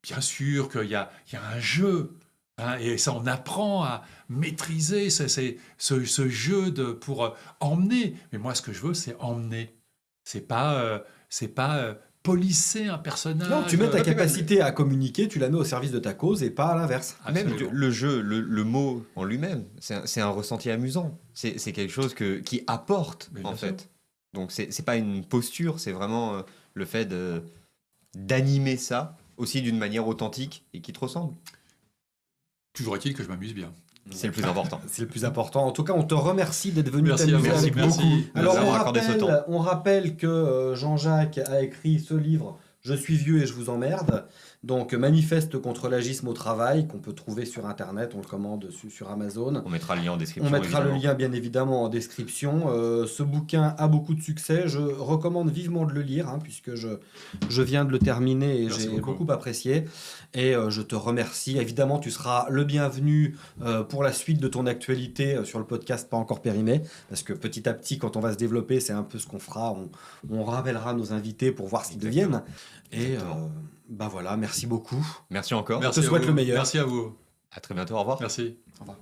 bien sûr qu'il y a un jeu. Hein, et ça, on apprend à maîtriser ce jeu pour emmener. Mais moi, ce que je veux, c'est emmener. C'est pas polisser un personnage. Non, tu mets ta capacité à communiquer, tu la mets au service de ta cause et pas à l'inverse. Même Absolument. le jeu, le mot en lui-même, c'est un ressenti amusant. C'est quelque chose qui apporte, Mais en bien fait. sûr. Donc, c'est pas une posture, c'est vraiment le fait d'animer ça aussi d'une manière authentique et qui te ressemble. Toujours est-il que je m'amuse bien. C'est le plus important. C'est le plus important. En tout cas, on te remercie d'être venu Merci à vous. t'amuser avec Merci nous. beaucoup. Alors, de nous avoir accordé ce temps. on rappelle que Jean-Jacques a écrit ce livre « Je suis vieux et je vous emmerde ». Donc, manifeste contre l'agisme au travail, qu'on peut trouver sur Internet, on le commande sur Amazon. On mettra le lien en description. On mettra évidemment. le lien, bien évidemment, en description. Ce bouquin a beaucoup de succès. Je recommande vivement de le lire, hein, puisque je viens de le terminer et Merci j'ai beaucoup. beaucoup apprécié. Et je te remercie. Évidemment, tu seras le bienvenu pour la suite de ton actualité sur le podcast Pas encore périmé, parce que petit à petit, quand on va se développer, c'est un peu ce qu'on fera. On rappellera nos invités pour voir ce qu'ils Exactement. deviennent. Et Exactement. bah voilà, merci beaucoup. Merci encore. te souhaite à le vous. meilleur. Merci à vous. À très bientôt. Au revoir. Merci. Au revoir.